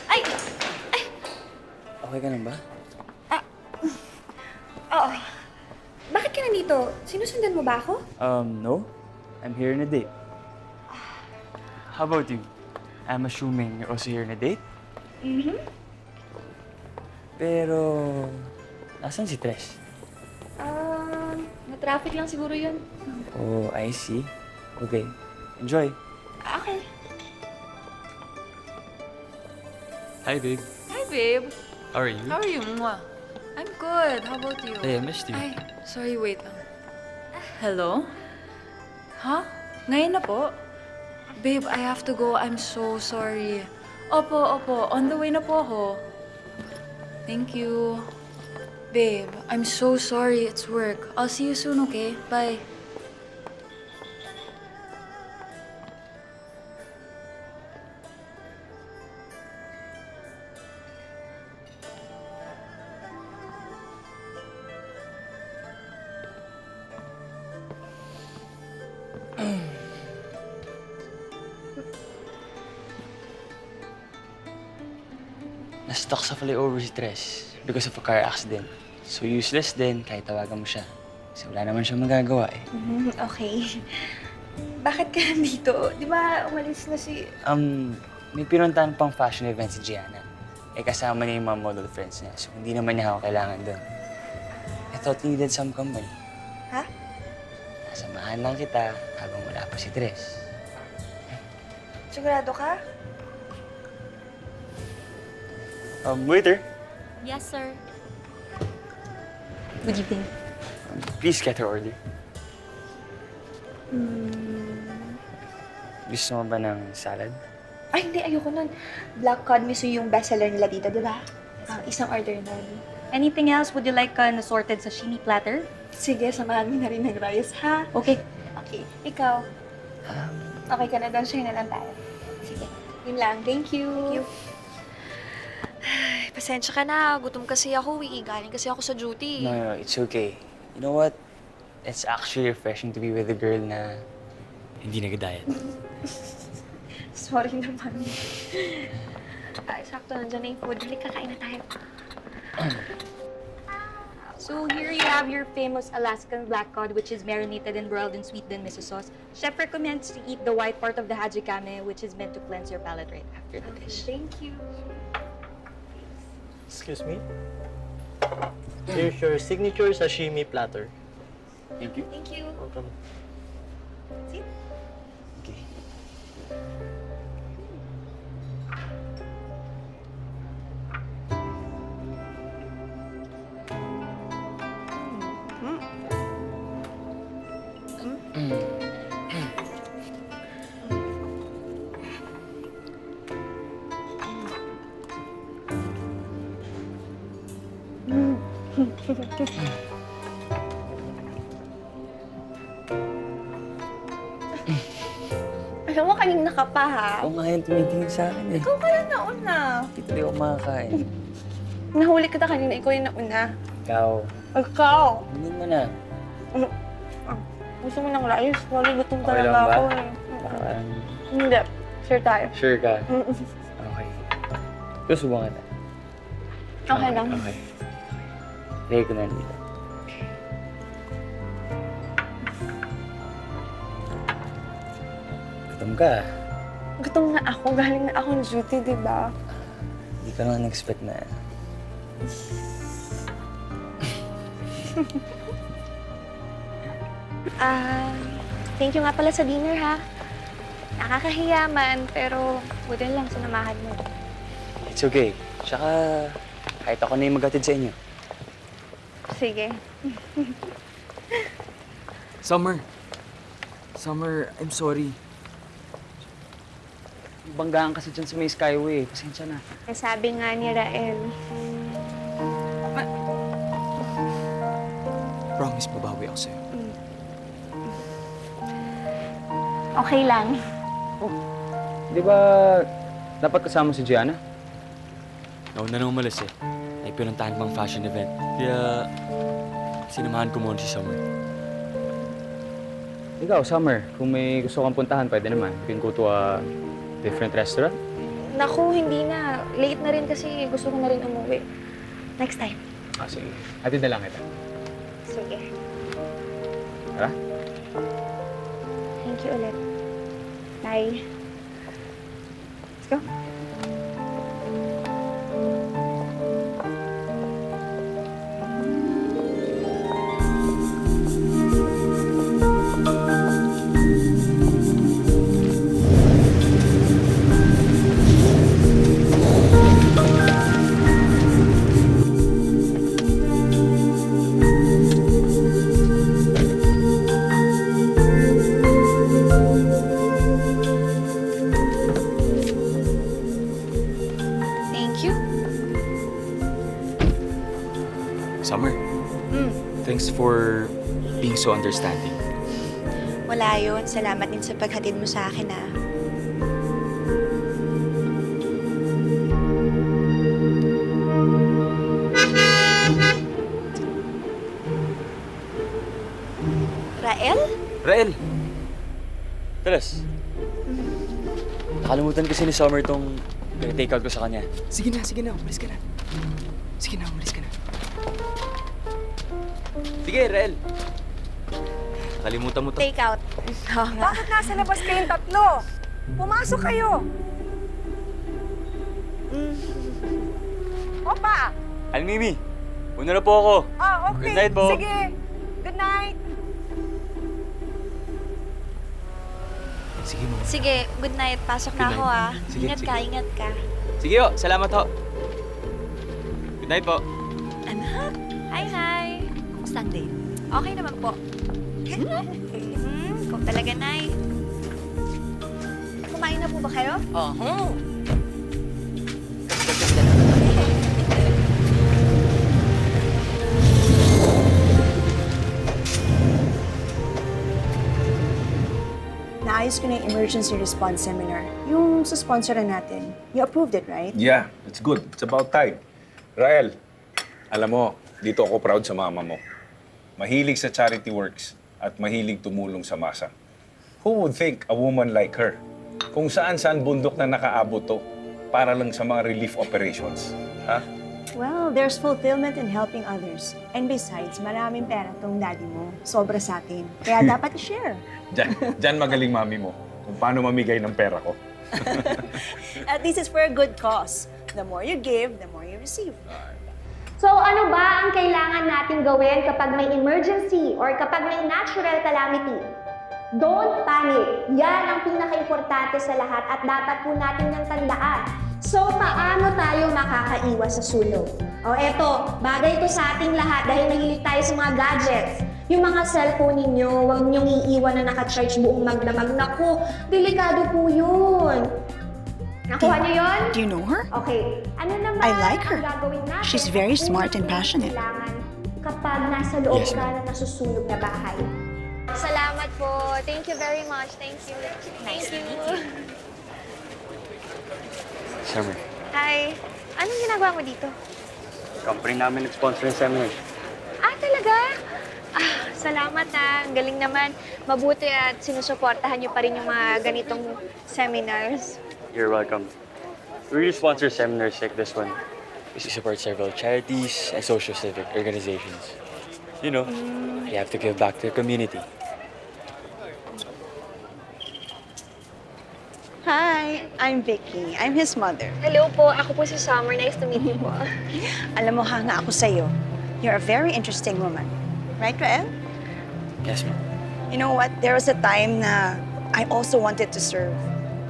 Ay! Okay ka lang ba? Oo. Bakit ka nandito? Sinusundan mo ba ako? No. I'm here on a date. How about you? I'm assuming you're also here on a date? Mm-hmm. Pero... Nasaan si Tres? Na-traffic lang siguro yun. Oh, I see. Okay. Enjoy. Okay. Hi, babe. Hi babe! How are you? How are you? Mwah. I'm good. How about you? Hey, I missed you. Ay, sorry, wait lang. Hello? Huh? Ngayon na po? Babe, I have to go. I'm so sorry. Opo. On the way na po ako. Thank you. Babe, I'm so sorry. It's work. I'll see you soon, okay? Bye. Na-stuck sa flyover si Tres because of a car accident. So useless din kahit tawagan mo siya. Kasi wala naman siya magagawa eh. Okay. Bakit ka nandito? Di ba umalis na si... May pinuntahan pang fashion event si Gianna. Eh kasama niya yung mga model friends niya. So hindi naman niya ako kailangan doon. I thought you needed some company. Ha? Nasamahan lang kita habang wala pa si Tres. Sigurado ka? Waiter. Yes, sir. Good evening. Please get her order. Gusto mo ba ng salad? Ay, hindi. Ayoko nun. Black cod miso yung bestseller nila dito, di ba? Isang order nun. Anything else? Would you like an assorted sashimi platter? Sige, samahan mo na rin ng rice, ha? Okay. Okay. Ikaw? Okay ka na doon. Share na lang tayo. Sige. Yun lang. Thank you. Thank you. Ay, pasensya ka na. Gutom kasi ako. Galing kasi ako sa duty. No, it's okay. You know what? It's actually refreshing to be with a girl na hindi nag-diet. Sorry naman. Ay, sakto. Nandiyan na yung food. Halik, kakain na tayo. So here you have your famous Alaskan black cod, which is marinated and broiled in sweetened miso sauce. Chef recommends to eat the white part of the hajikame, which is meant to cleanse your palate right after the dish. Thank you. Excuse me? Here's your signature sashimi platter. Thank you. Thank you. Welcome. Sit. Okay. Alam mo, kanina ka pa, ha? Ako nga yung tumitingin sa akin eh. Ikaw ka na nauna. Hindi tuloy ako makakain. Nahuli kita kanina, ikaw yung nauna. Ikaw. Ikaw! Hindi mo na. Gusto mo ng rice? Malulutom Okay lang talaga ba? ako eh. Parang... Hindi. Sure tayo. Sure ka? Okay. Susubukan kita. Okay lang. Okay. Lagay ko na dito. Gutom ka. Gutom na ako. Galing na akong duty, di ba? Hindi ka naman expect na. Thank you nga pala sa dinner, ha? Nakakahiya man, pero buti lang sinamahan mo. It's okay. Tsaka, kahit ako na yung maghatid sa inyo. Sige. Summer, I'm sorry. Banggaan kasi dyan sa may Skyway. Pasensya na. Sabi nga ni Rael. Promise, babawi ako sa'yo. Okay lang. Di ba dapat kasama si Gianna? Nauna na umalis eh. May pinuntahan pang fashion event. Kaya, sinamahan ko muna si Summer. Ikaw, Summer, kung may gusto kang puntahan, pwede naman. You can go to a different restaurant. Naku, hindi na. Late na rin kasi gusto ko na rin umuwi. Next time. Sige. Atid na lang kita. Sige. Tara. Thank you ulit. Bye. Let's go. Thank you. Summer, thanks for being so understanding. Wala yun. Salamat din sa paghatid mo sa akin, ah. Rael? Rael! Teres. Nakalimutan kasi ni Summer tong take out ko sa kanya. Sige na. Umalis ka na. Umalis ka na. Sige, Rael. Nakalimutan mo to. Take out. Oo nga. Bakit nasa labas kayong tatlo? Pumasok kayo. Opa! Mimi, una na po ako. Ah, okay. Good night po. Sige. Good night. Sige mo. Sige, good night. Pasok na ako, ah. Sige, Ingat sige. ka, ingat ka. Sige ho, salamat ho. Good night po. Anak? Hi. Kumusta ang date? Okay naman po. Kung talaga, Nay. Kumain na po ba kayo? Oo. Naayos ko na yung emergency response seminar. Yung sa sponsor natin. You approved it, right? Yeah, it's good. It's about time. Rael, alam mo, dito ako proud sa mama mo. Mahilig sa charity works at mahilig tumulong sa masa. Who would think a woman like her? Kung saan-saan bundok na nakaabot to para lang sa mga relief operations. Ha? Well, there's fulfillment in helping others. And besides, maraming pera tong daddy mo. Sobra sa atin. Kaya dapat i-share. Diyan magaling mami mo kung paano mamigay ng pera ko. At least it's for a good cause. The more you give, the more you receive. So ano ba ang kailangan natin gawin kapag may emergency or kapag may natural calamity? Don't panic. Yan ang pinaka-importante sa lahat at dapat po natin niyang tandaan. So, paano tayo makakaiwas sa sunog? O eto, bagay ito sa ating lahat dahil nahilig tayo sa mga gadgets. Yung mga cellphone ninyo, huwag niyong iiwan na naka-charge buong magdamag. Naku, delikado po yun. Nakuha niyo yun? Do you know her? Okay. Ano naman I like her. ang gagawin natin? She's very smart and passionate. Kailangan kapag nasa loob Yes, ka ma'am. na nasusunog na bahay. Salamat po. Thank you very much. Thank you. Thank you. Summer, Hi. Anong ginagawa mo dito? Company namin nag-sponsor ng seminar. Ah, talaga? Ah, salamat na. Ang galing naman. Mabuti at sinusuportahan niyo pa rin yung mga ganitong seminars. You're welcome. We really sponsor seminars like this one. we support several charities and social civic organizations. You know, you have to give back to the community. Hi, I'm Vicky. I'm his mother. Hello po. Ako po si Summer. Nice to meet you po. Alam mo, hanga ako sa'yo. You're a very interesting woman. Right, Rael? Yes, ma'am. You know what? There was a time na I also wanted to serve.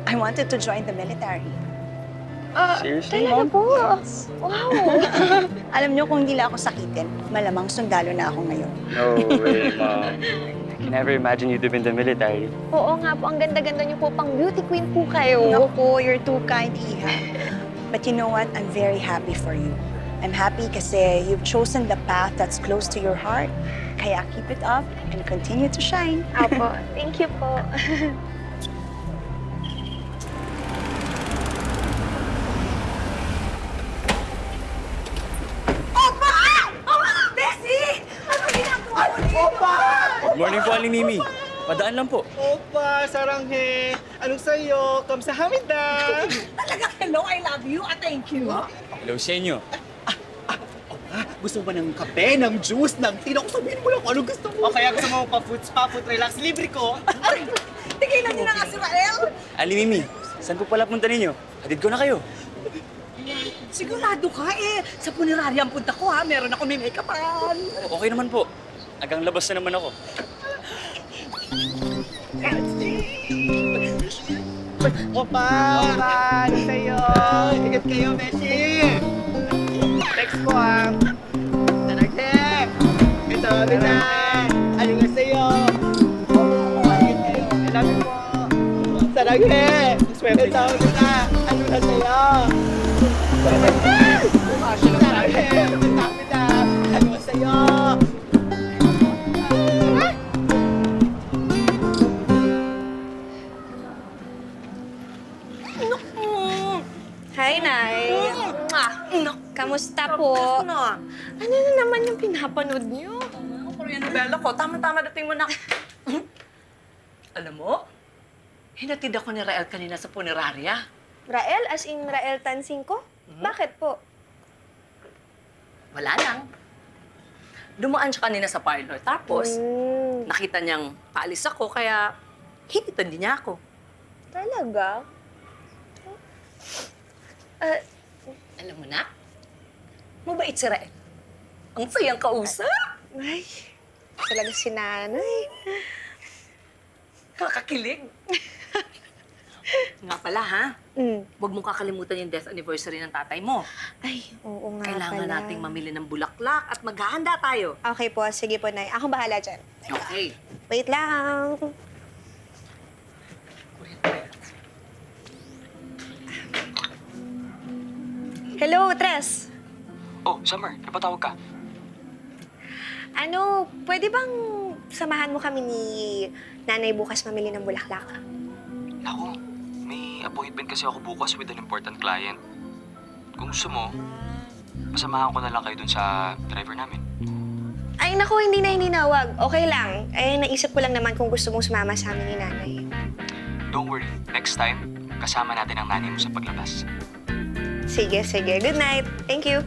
I wanted to join the military. Seriously, Talaga Mom? po. Wow. Alam niyo, kung hindi lang ako sakitin, malamang sundalo na ako ngayon. No way, Mom. I can never imagine you'd have been in the military. Oo nga po. Ang ganda-ganda niyo po. Pang beauty queen po kayo. Naku, you're too kind, Iha. But you know what? I'm very happy for you. I'm happy kasi you've chosen the path that's close to your heart. Kaya keep it up and continue to shine. Apo. Thank you po. Good morning po, Aling Mimi. Padaan lang po. Opa, saranghe. Anong sa'yo? Kamsahamnida. Talaga, hello, I love you, thank you. Hello sa inyo. Gusto mo ng kape, ng juice, ng tea? Ako sabihin mo lang kung anong gusto mo. O kaya gusto mo pa-food, relax, libre ko. Tigilan niyo na nga si Rael. Aling Mimi, saan po pala punta ninyo? Hatid ko na kayo. Sigurado ka eh. Sa punerarya ang punta ko ha. Meron ako may make-upan. Okay naman po. Agang labas na naman ako. Opa, ano sa'yo? Ingat kayo, Beshi. Text ko ha. Saranghe. Ito, Bina. Ano nga sa'yo? Ingat kayo. I love you po. Saranghe. Ito, Bina. Ano nga sa'yo? Saranghe. Bina. Ano nga sa'yo? Hi, Nay. Kamusta po? Ano na naman yung pinapanood niyo? Korean novela ko. Tama-tama dating mo na. Alam mo, hinatid ako ni Rael kanina sa punerarya. Rael? As in Rael Tansing ko? Bakit po? Wala lang. Dumaan siya kanina sa parlor. Tapos, nakita niyang paalis ako, kaya hinitan din niya ako. Talaga? Alam mo na, mabait si Rael. Ang sayang kausap. Ay, talaga si nanay. Kakakilig. Nga pala, ha? Huwag mong kakalimutan yung death anniversary ng tatay mo. Ay, oo nga Kailangan pala. nating mamili ng bulaklak at maghahanda tayo. Okay po, sige po, Nay. Ako bahala dyan. Okay. Wait lang. Hello, Tres. Oh, Summer, napatawag ka. Ano, pwede bang samahan mo kami ni Nanay bukas mamili ng bulaklak? Naku, may appointment kasi ako bukas with an important client. Kung gusto mo, pasamahan ko na lang kayo dun sa driver namin. Ay, naku, hindi na, wag. Okay lang. Eh, naisip ko lang naman kung gusto mong sumama sa amin ni Nanay. Don't worry, next time, kasama natin ang nanay mo sa paglabas. Sige, sige. Good night. Thank you.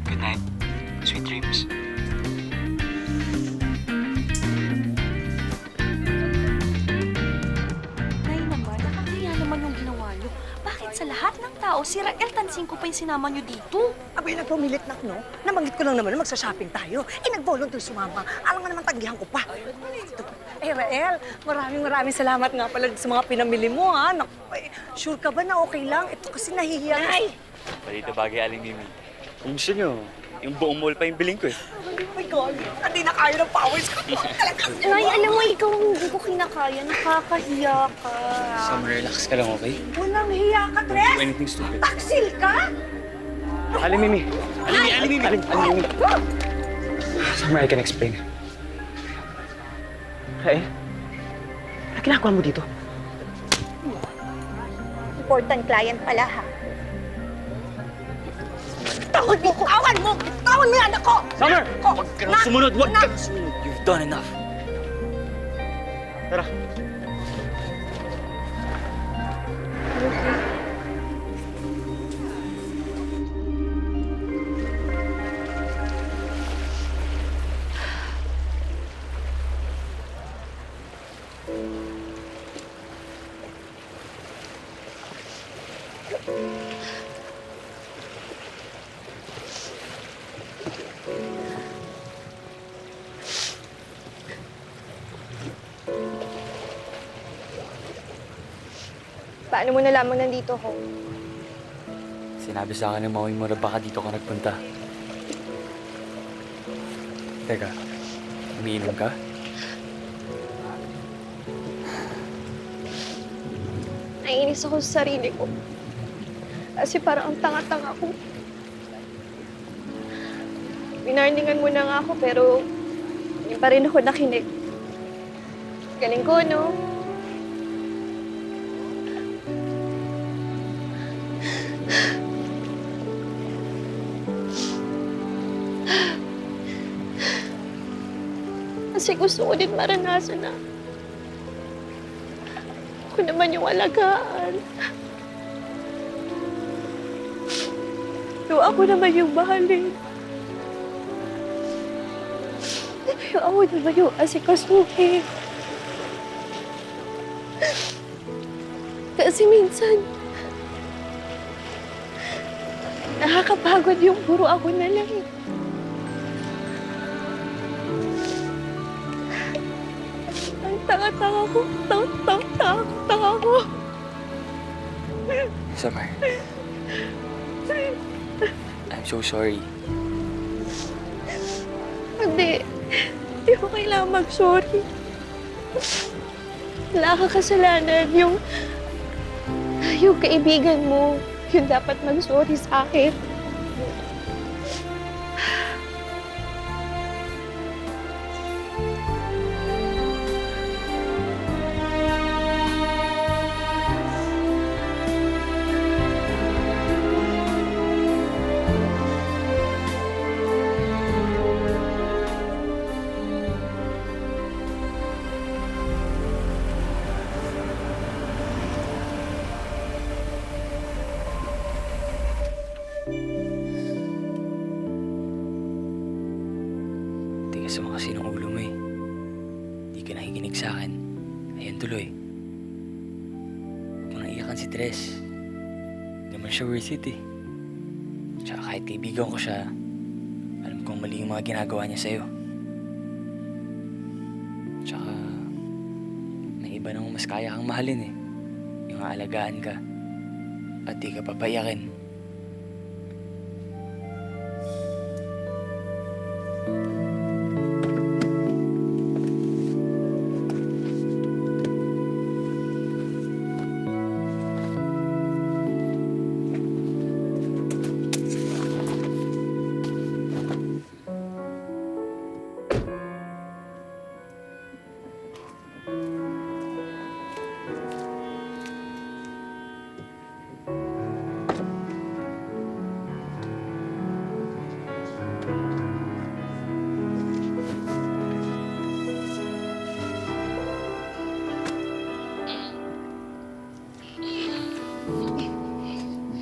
Good night. Sweet dreams. Nay naman, nakakaya naman yung ginawa niyo. Bakit sa lahat ng tao tao, si Rael Tansingco pa yung sinama niyo dito. Abay, nagpumilit na, no? Nabanggit ko lang naman na magsa-shopping tayo. Nag-volunteer sumama. Alam nga naman, tanggihan ko pa. Rael, maraming salamat nga pala sa mga pinamili mo, ha? Naku, sure ka ba na okay lang? Ito kasi nahihiya. Ay! Balita bagay, Aling Mimi. Kung gusto nyo, yung buong mall pa yung biling ko eh. Oh my God, hindi na kaya ng powers ko. Nay, alam mo, ikaw hindi ko kinakaya. Nakakahiya ka. Summer, relax ka lang, okay? Walang hiya ka, Don't Tres! do anything stupid. Taksil ka? Aling Mimi! Aling Mimi! Aling Mimi! Summer, I can explain. Rael, ano ginagawa mo dito? Important client pala, ha? Tawan mo! Tawan mo! Tawan mo yung anak ko! Summer! Ko! Huwag ka nang sumunod! Huwag ka nang sumunod! You've done enough. Tara. Paano mo nalaman nandito ako? Sinabi sa akin ng mami mo na baka dito ka nagpunta. Teka, umiinom ka? Naiinis ako sa sarili ko. Kasi parang ang tanga-tanga ko. Winarningan mo na nga ako, pero hindi pa rin ako nakinig. Galing ko, no? Kasi gusto ko din maranasan na ako naman yung alagaan. Pero ako naman yung mahalin. Pero ako naman yung asikasuhin. Kasi minsan, nakakapagod yung puro ako na lang. Ang tanga-tanga ko. Tanga ko. Summer. I'm so sorry. Hindi. Hindi ko kailangan mag-sorry. Wala ka kasalanan. Yung kaibigan mo, yung dapat mag-sorry sa akin. Tigas mo kasi ng ulo mo eh. Di ka nakikinig sa akin. Ayan tuloy. Huwag mo nang iyakan si Tres. Hindi naman siya worth it eh. Tsaka kahit kaibigan ko siya, alam kong mali yung mga ginagawa niya sa'yo. Tsaka, may iba namang mas kaya kang mahalin eh. Yung aalagaan ka. At di ka papayakin.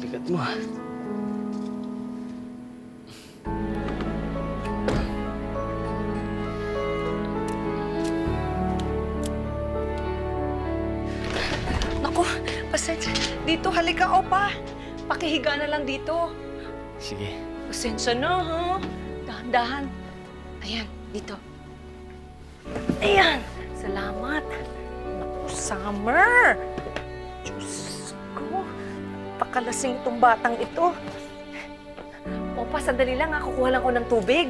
Bigat mo ah. Naku, pasensya. Dito, halika, Opa. pakihiga na lang dito. Sige. Pasensya na, ha? Dahan-dahan. Ayan, dito. Ayan, salamat. Naku, Summer. Diyos ko, pakalasing itong batang ito. Opa, sandali lang, ha? Kukuha lang ko ng tubig.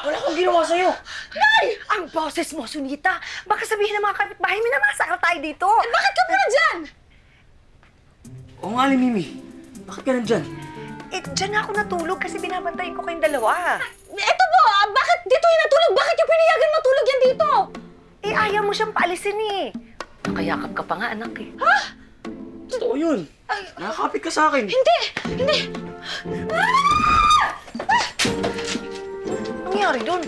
Wala akong ginawa sa'yo. Nay! Ang boses mo, Sunita. Baka sabihin ng mga kapitbahay, minamasakal tayo dito. Eh, bakit ka pa nandyan? Oo nga, Aling Mimi. Bakit ka nandyan? Eh, dyan ako natulog kasi binabantayan ko kayong dalawa. Eto po, bakit dito yung natulog? Bakit yung pinayagan matulog yan dito? Eh, ayaw mo siyang paalisin eh. Nakayakap ka pa nga, anak eh. Ha? Totoo yun. Nakakapit ka sa akin. Hindi! Hindi! Anong nangyari dun?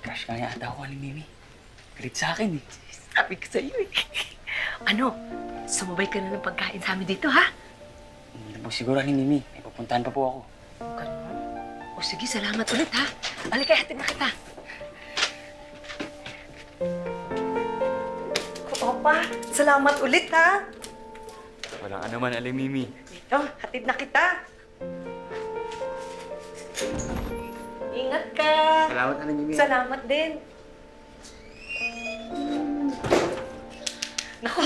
Crush ka nga ata ako, Aling Mimi. Galit sa akin eh. Sabi ko sa'yo eh. Ano? Sumabay ka na ng pagkain sa amin dito, ha? Hindi na po siguro, Aling Mimi. May pupuntahan pa po ako. Ganun? O sige, salamat ulit, ha? Halika, hatid na kita. Opa, salamat ulit, ha? Walang anuman, Aling Mimi. Ito, hatid na kita. Ingat ka. Salamat, Aling Mimi. Salamat din. Naku,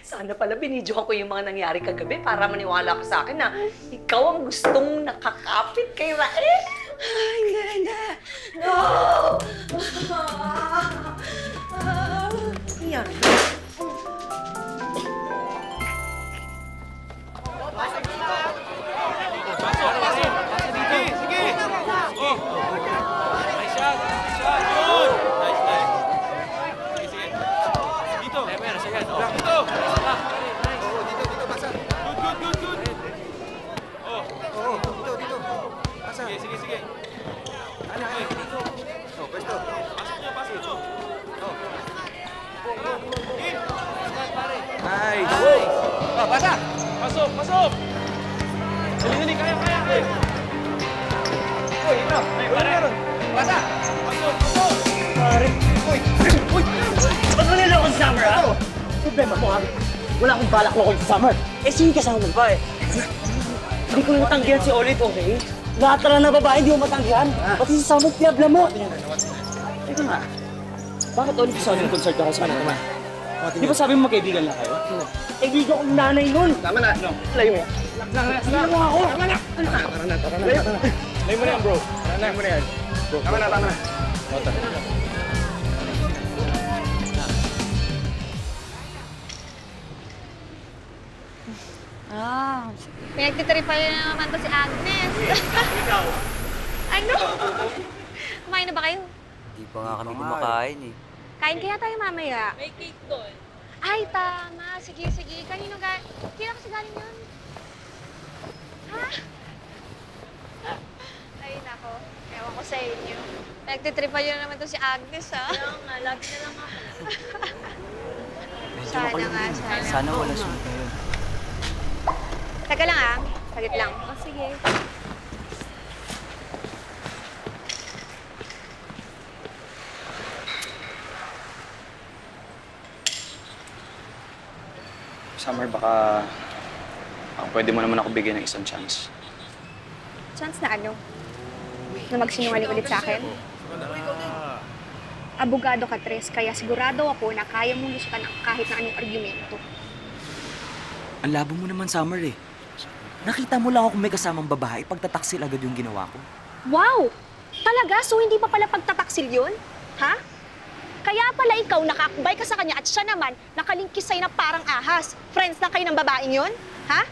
sana pala binidyohan ko yung mga nangyari kagabi para maniwala ka sa akin na ikaw ang gustong nakakapit kay Rael. Hindi. No! Yan. Pasok! Dali, kaya! Uy, ito! Meron! Pasa! Pasok! Pare! Uy! Ba't mo nila akong Summer, ha? Problema mo, ha? Wala akong balak mo akong Summer. Eh, sino kasama mo ba, eh? Hindi ko matanggihan si Olive, okay? Lahat na babae, hindi mo matanggihan. Pati si Summer, pinabla mo. Teka nga. Bakit Olive sa akin concert ka sa anak naman? Di ba sabi mo magkaibigan lang kayo? Kaibigan kong nanay nun. Tama na. Layo mo. Layo mo ako. Tara na. Layo mo na yan, bro. Layo mo na yan. Bro, tama na. Ota. Pinagtitripan na naman to si Agnes. Ano? Kumain na ba kayo? Hindi pa nga kami kumakain eh. Kain kaya tayo mamaya. May cake doon. Ay, tama. Sige. Kanino kasi galing yun? Ha? Ay, nako. Ewan ko sa inyo. Nagtitripan yun na naman to si Agnes, ha? Kaya nga, lagi na lang ako. Sana. Sana wala sunod na yun. Teka lang, ha? Saglit lang. O, sige. Summer, baka pwede mo naman ako bigyan ng isang chance. Chance na ano? Na magsinungaling ulit sa akin? Abogado ka, Tres, kaya sigurado ako na kaya mong lusutan ang kahit na anong argumento. Ang labo mo naman, Summer eh. Nakita mo lang ako may kasamang babae, pagtataksil agad yung ginawa ko. Wow! Talaga? So hindi pa pala pagtataksil yun? Ha? Kaya pala ikaw nakaakbay ka sa kanya at siya naman nakalingkis sa'yo na parang ahas. Friends na kayo ng babaeng yun? Ha?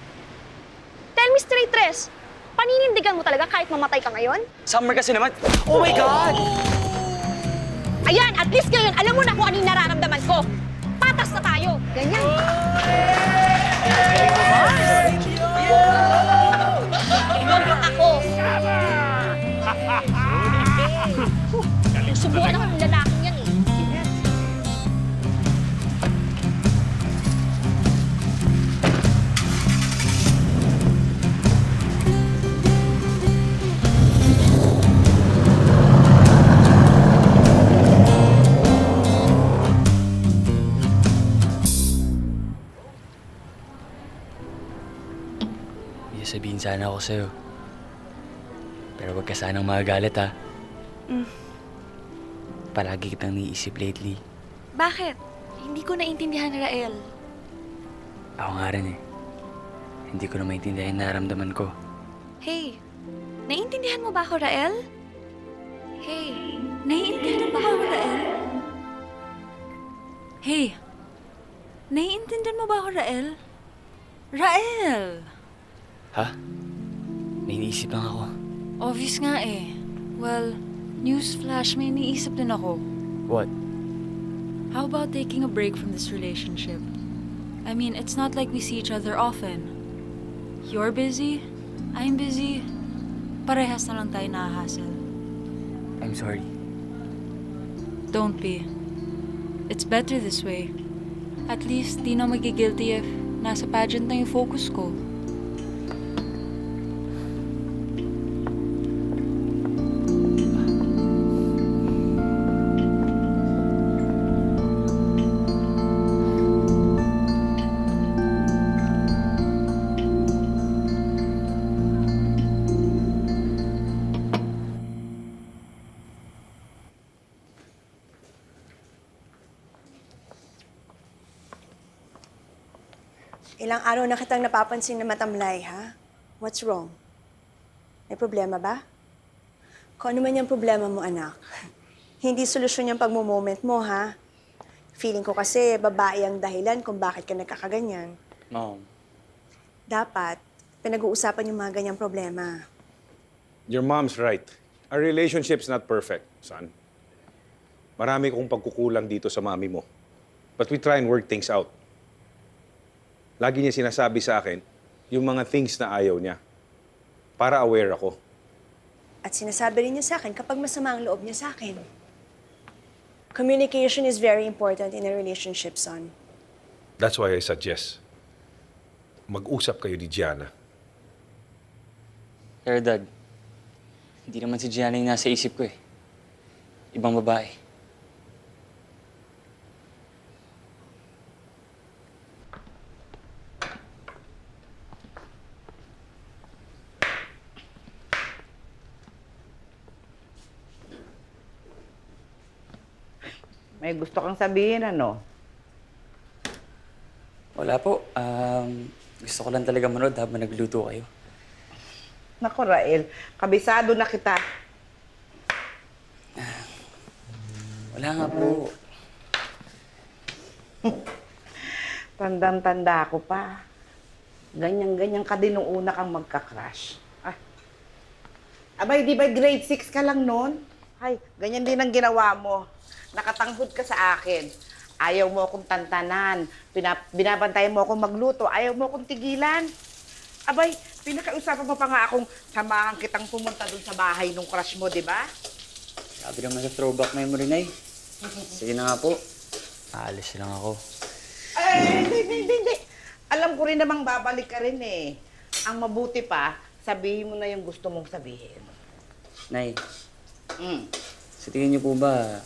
Tell me straight, Tres. Paninindigan mo talaga kahit mamatay ka ngayon? Summer kasi naman. Oh my God! Ayan, at least ngayon, alam mo na kung ano yung nararamdaman ko. Patas na tayo. Ganyan. Inom ako. Subukan naman ng lalaking yan eh. May sabihin sana ako sa'yo. Pero wag ka sanang magagalit ha. Palagi kitang niisip lately. Bakit? Hindi ko naintindihan, Rael. Ako nga rin eh. Hindi ko na maintindihan yung nararamdaman ko. Hey, naiintindihan mo ba ako, Rael? Hey, naiintindihan mo ba ako, Rael? Hey, naiintindihan mo ba ako, Rael? Rael! Ha? May iniisip lang ako. Obvious nga eh. Well, newsflash, may iniisip din ako. What? How about taking a break from this relationship? I mean, it's not like we see each other often. You're busy, I'm busy. Parehas na lang tayo nahahassle. I'm sorry. Don't be. It's better this way. At least, di na magigilty if nasa pageant na yung focus ko. Ilang araw na kitang napapansin na matamlay, ha? What's wrong? May problema ba? Kung ano man yung problema mo, anak, hindi solusyon yung pagmumoment mo, ha? Feeling ko kasi babae ang dahilan kung bakit ka nagkakaganyan. Mom. Dapat, pinag-uusapan yung mga ganyang problema. Your mom's right. Our relationship's not perfect, son. Marami kong pagkukulang dito sa mami mo. But we try and work things out. Lagi niya sinasabi sa akin yung mga things na ayaw niya. Para aware ako. At sinasabi rin niya sa akin kapag masama ang loob niya sa akin. Communication is very important in a relationship, son. That's why I suggest mag-usap kayo ni Gianna. Pero Dad, hindi naman si Gianna yung nasa isip ko eh. Ibang babae. May gusto kang sabihin, ano? Wala po. Gusto ko lang talaga manood habang nagluto kayo. Naku, Rael, kabisado na kita. Wala nga po. Tandang-tanda ako pa. Ganyan-ganyan ka din nung una kang magka-crush. Ah. Abay, di ba grade 6 ka lang noon? Ay, ganyan din ang ginawa mo. Nakatanghod ka sa akin. Ayaw mo akong tantanan. Binabantayan mo akong magluto. Ayaw mo akong tigilan. Abay, pinakausapan mo pa nga akong samahan kitang pumunta dun sa bahay nung crush mo, di ba? Sabi naman sa throwback memory na eh. Sige na nga po. Aalis lang ako. Ay, hindi. Alam ko rin namang babalik ka rin eh. Ang mabuti pa, sabihin mo na yung gusto mong sabihin. Nay, sa tingin niyo po ba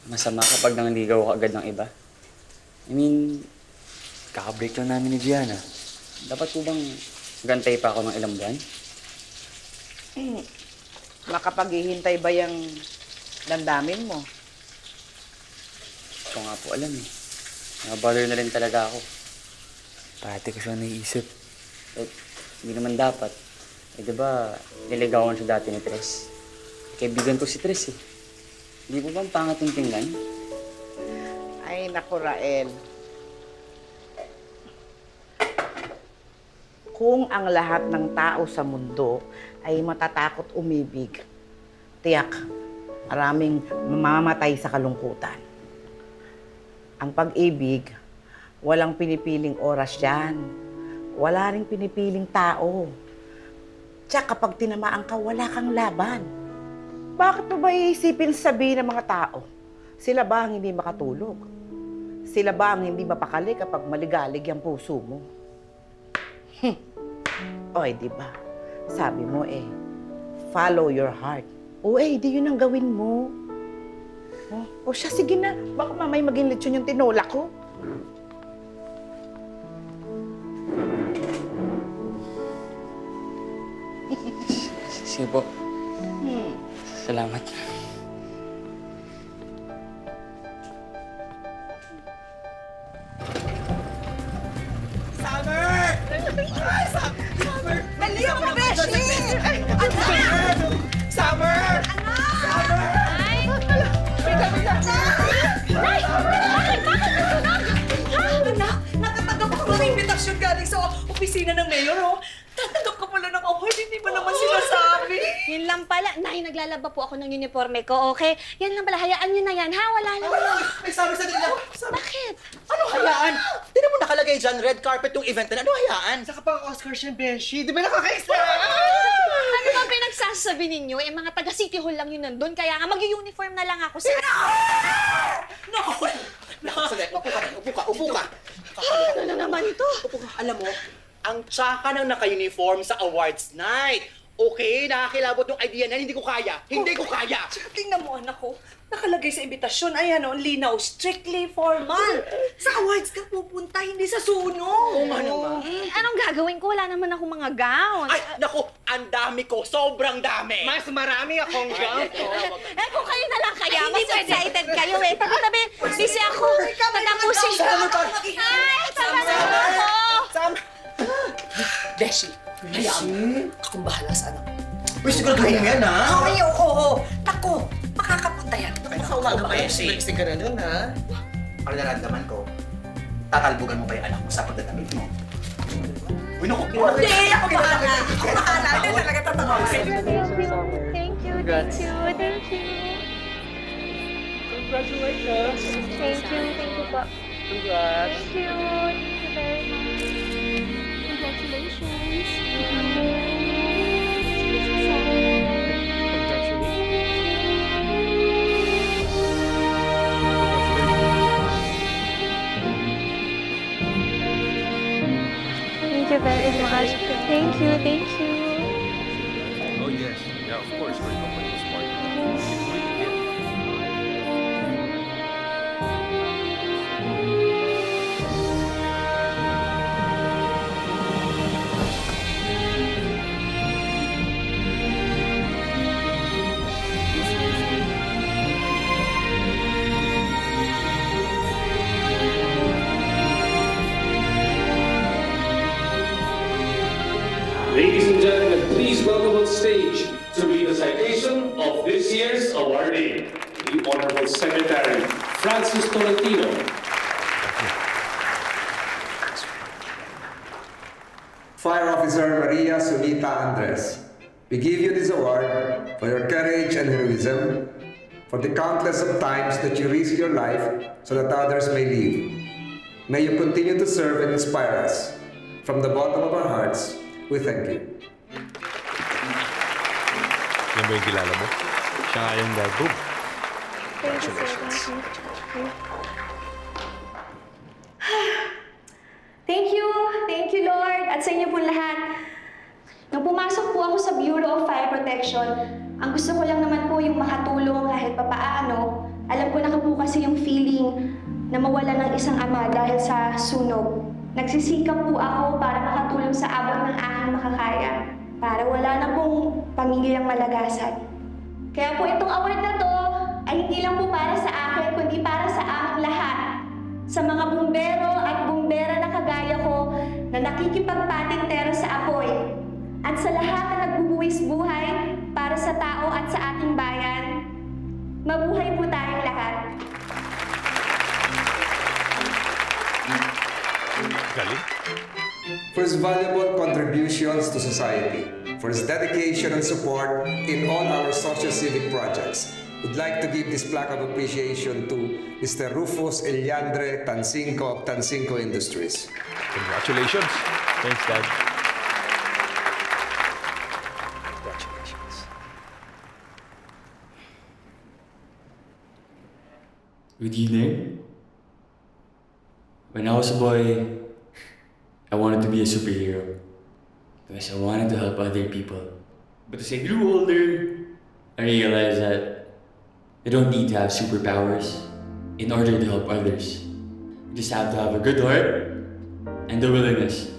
masama kapag nangligaw ka agad ng iba? I mean, kaka-break lang namin ni Gianna. Dapat po bang gantay pa ako ng ilang buwan? Makapaghihintay ba yung damdamin mo? Ito nga po alam eh. Nabother na rin talaga ako. Parati ko siyang naiisip. Eh, hindi naman dapat. Eh, diba, niligawan siya dati ni Tres. Kaibigan ko si Tres eh. Hindi po ba ang pangat yung tingnan? Ay, naku, Rael. Kung ang lahat ng tao sa mundo ay matatakot umibig, tiyak, maraming mamamatay sa kalungkutan. Ang pag-ibig, walang pinipiling oras yan. Wala ring pinipiling tao. Tsaka kapag tinamaan ka, wala kang laban. Bakit mo ba iisipin sabihin ng mga tao? Sila ba ang hindi makatulog? Sila ba ang hindi mapakali kapag maligalig ang puso mo? Oy, di ba? Sabi mo follow your heart. Di yun ang gawin mo. Siya, sige na. Baka mamay maging lechon yung tinola ko. Sige po. Salamat. Dali ako na, Beshi! Summer! Ay! Nay! Bakit nasunog? Anak, nakatanggap ako ng imbitasyon galing sa opisina ng mayor, oh. Tatanggap ka pala ng award, hindi ba naman sinasabi? Yun lang pala. Nay, naglalaba po ako ng uniforme ko, okay? Yan lang pala. Hayaan nyo na yan, ha? Wala lang yun. May sabi sa nila. Bakit? Ano hayaan? Tinan mo nakalagay dyan, red carpet yung event na. Ano hayaan? Saka pang Oscar siya, Beshi. Di ba nakaka-extra? Ano ba pinagsasabi ninyo? Mga taga City Hall lang yun nandun. Kaya nga mag-uniform na lang ako sa... Upo ka. Ano na naman ito? Alam mo, ang tsaka ng naka-uniform sa awards night. Okay, nakakilabot yung idea na hindi ko kaya. Hindi ko kaya. Tingnan mo, anak ko. Nakalagay sa imbitasyon, ayan o, linaw, strictly formal. Sa awards ka pupunta, hindi sa suno. Oo nga naman. Anong gagawin ko? Wala naman ako mga gown. Ay, naku, ang dami ko. Sobrang dami. Mas marami akong gown. Kung kayo na lang kaya, mas excited kayo eh. Pag sabi, busy ako. Tatapusin ko. Ay, tatanong ako. Beshi, akong bahala sa anak. Uy, siguro gawin mo yan, ha? Ay, oo. Naku, makakapunta yan. Wala na, Beshi. Beshi ka na nun, ha? Para nararamdaman ko, tatalbugan mo pa yung anak mo sa pagdadamit mo. Uy, naku, Hindi, ako bahala. Ako bahala. Hindi talaga tatawagin. Thank you. Congratulations! Thank you po. Congrats! Thank you very much. Congratulations. Thank you very much. Thank you. Oh, yes. Yeah, of course. We're company is part. It's really good. Ladies and gentlemen, please welcome on stage to read the citation of this year's awardee, the Honorable Secretary Francis Tolentino. Fire Officer Maria Sunita Andres, we give you this award for your courage and heroism, for the countless of times that you risk your life so that others may live. May you continue to serve and inspire us. From the bottom of our hearts, we thank you. Yan ba yung kilala mo? Siya nga yung dad boom. Thank you, Lord, at sa inyo po lahat. Nung pumasok po ako sa Bureau of Fire Protection, ang gusto ko lang naman po yung makatulong kahit papaano. Alam ko na po kasi yung feeling na mawala ng isang ama dahil sa sunog. Nagsisikap po ako para makatulong sa abot ng aking makakaya, para wala na pong pamilyang malagasan. Kaya po itong award na to ay hindi lang po para sa akin, kundi para sa aming lahat. Sa mga bumbero at bumbera na kagaya ko na nakikipagpatintero sa apoy. At sa lahat na nagbubuwis buhay para sa tao at sa ating bayan. Mabuhay po tayong lahat. for his valuable contributions to society, for his dedication and support in all our socio-civic projects. We'd like to give this plaque of appreciation to Mr. Rufus Eliandre Tansinco of Tansinco Industries. Congratulations. Thanks, Dad. Congratulations. Good evening. When I was a boy, I wanted to be a superhero because I wanted to help other people. But as I grew older, I realized that you don't need to have superpowers in order to help others. You just have to have a good heart and the willingness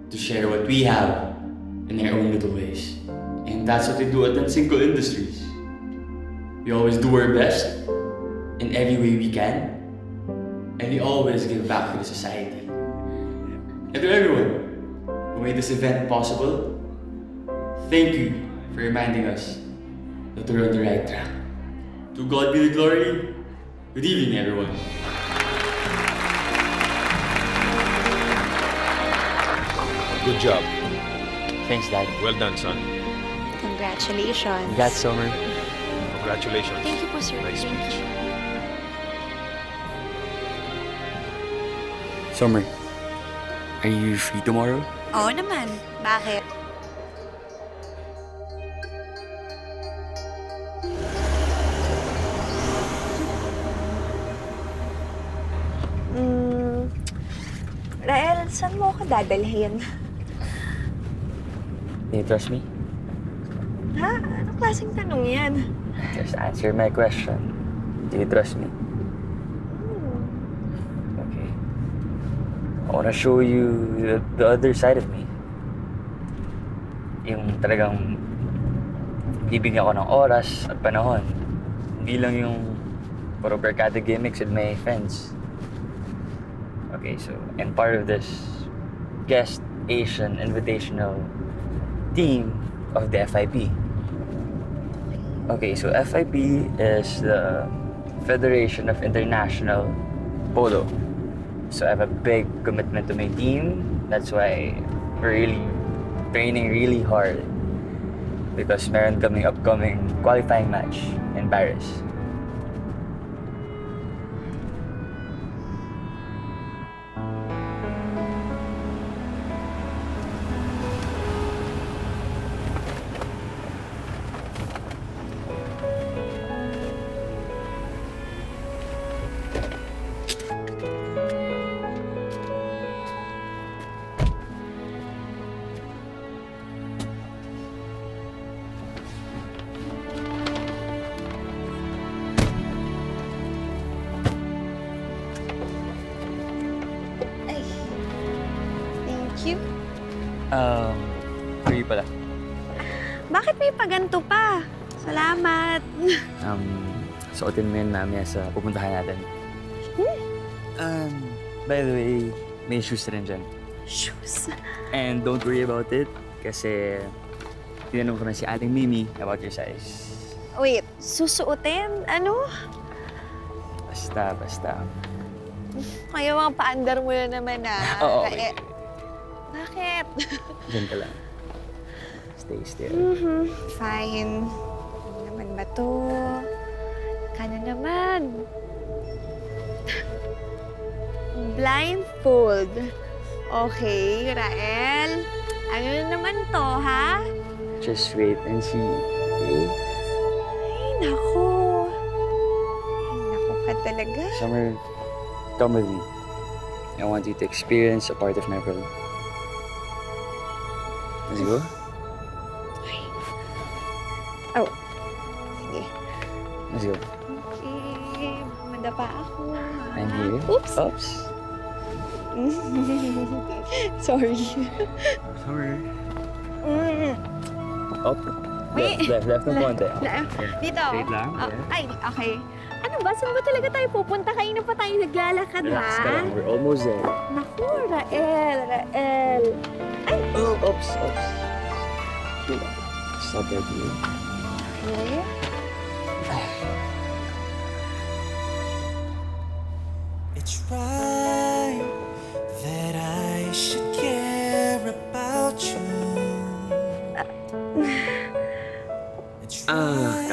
to share what we have in our own little ways. And that's what we do at Tansinco Industries. We always do our best in every way we can, and we always give back to the society. And to everyone who made this event possible, thank you for reminding us that we're on the right track. To God be the glory. Good evening, everyone. Good job. Thanks, Dad. Well done, son. Congratulations. Congrats, Summer. Congratulations. Thank you po, sir. Nice Thank speech. Summer, are you free tomorrow? Oo naman. Bakit? Rael, saan mo ako dadalhin? Do you trust me? Ha? Anong klaseng tanong yan? Just answer my question. Do you trust me? Okay. I wanna show you the other side of me. Yung talagang bibigyan ako ng oras at panahon. Hindi lang yung puro barkada gimmicks with my friends. Okay, so, and part of this guest Asian invitational team of the FIP. Okay, so FIP is the Federation of International Polo. So I have a big commitment to my team. That's why we're really training really hard because meron kaming upcoming qualifying match in Paris. Thank you. Free pala. Bakit may paganto pa? Salamat. Suotin mo yun mamaya sa pupuntahan natin. By the way, may shoes rin dyan. Shoes? And don't worry about it, kasi tinanong ko na si Aling Mimi about your size. Wait, susuotin? Ano? Basta. Kaya mga paandar mo na naman Oo, Rael. Bakit? Diyan ka lang. Stay still. Fine. Ano naman ba to? Kano naman? Blindfold. Okay, Rael. Ano na naman to, ha? Just wait and see. Okay? Ay, naku. Ay, naku ka talaga. Summer, come with me. I want you to experience a part of my world. Let's go. Oh. Sige. Let's go. Okay. Madapa ako, ha? I'm here. Oops. Oops. Sorry. Summer. Mm. Up. Wait. Left ng konti. Dito. Straight lang. Oh, Yeah. ay, okay. Ano ba? Saan ba talaga tayo pupunta? Kanina pa tayo naglalakad, Relax ka ha? lang. We're almost there. Naku, Rael. Ay! Oh, oops. Chill out. Stop right here. Okay. It's right that I should care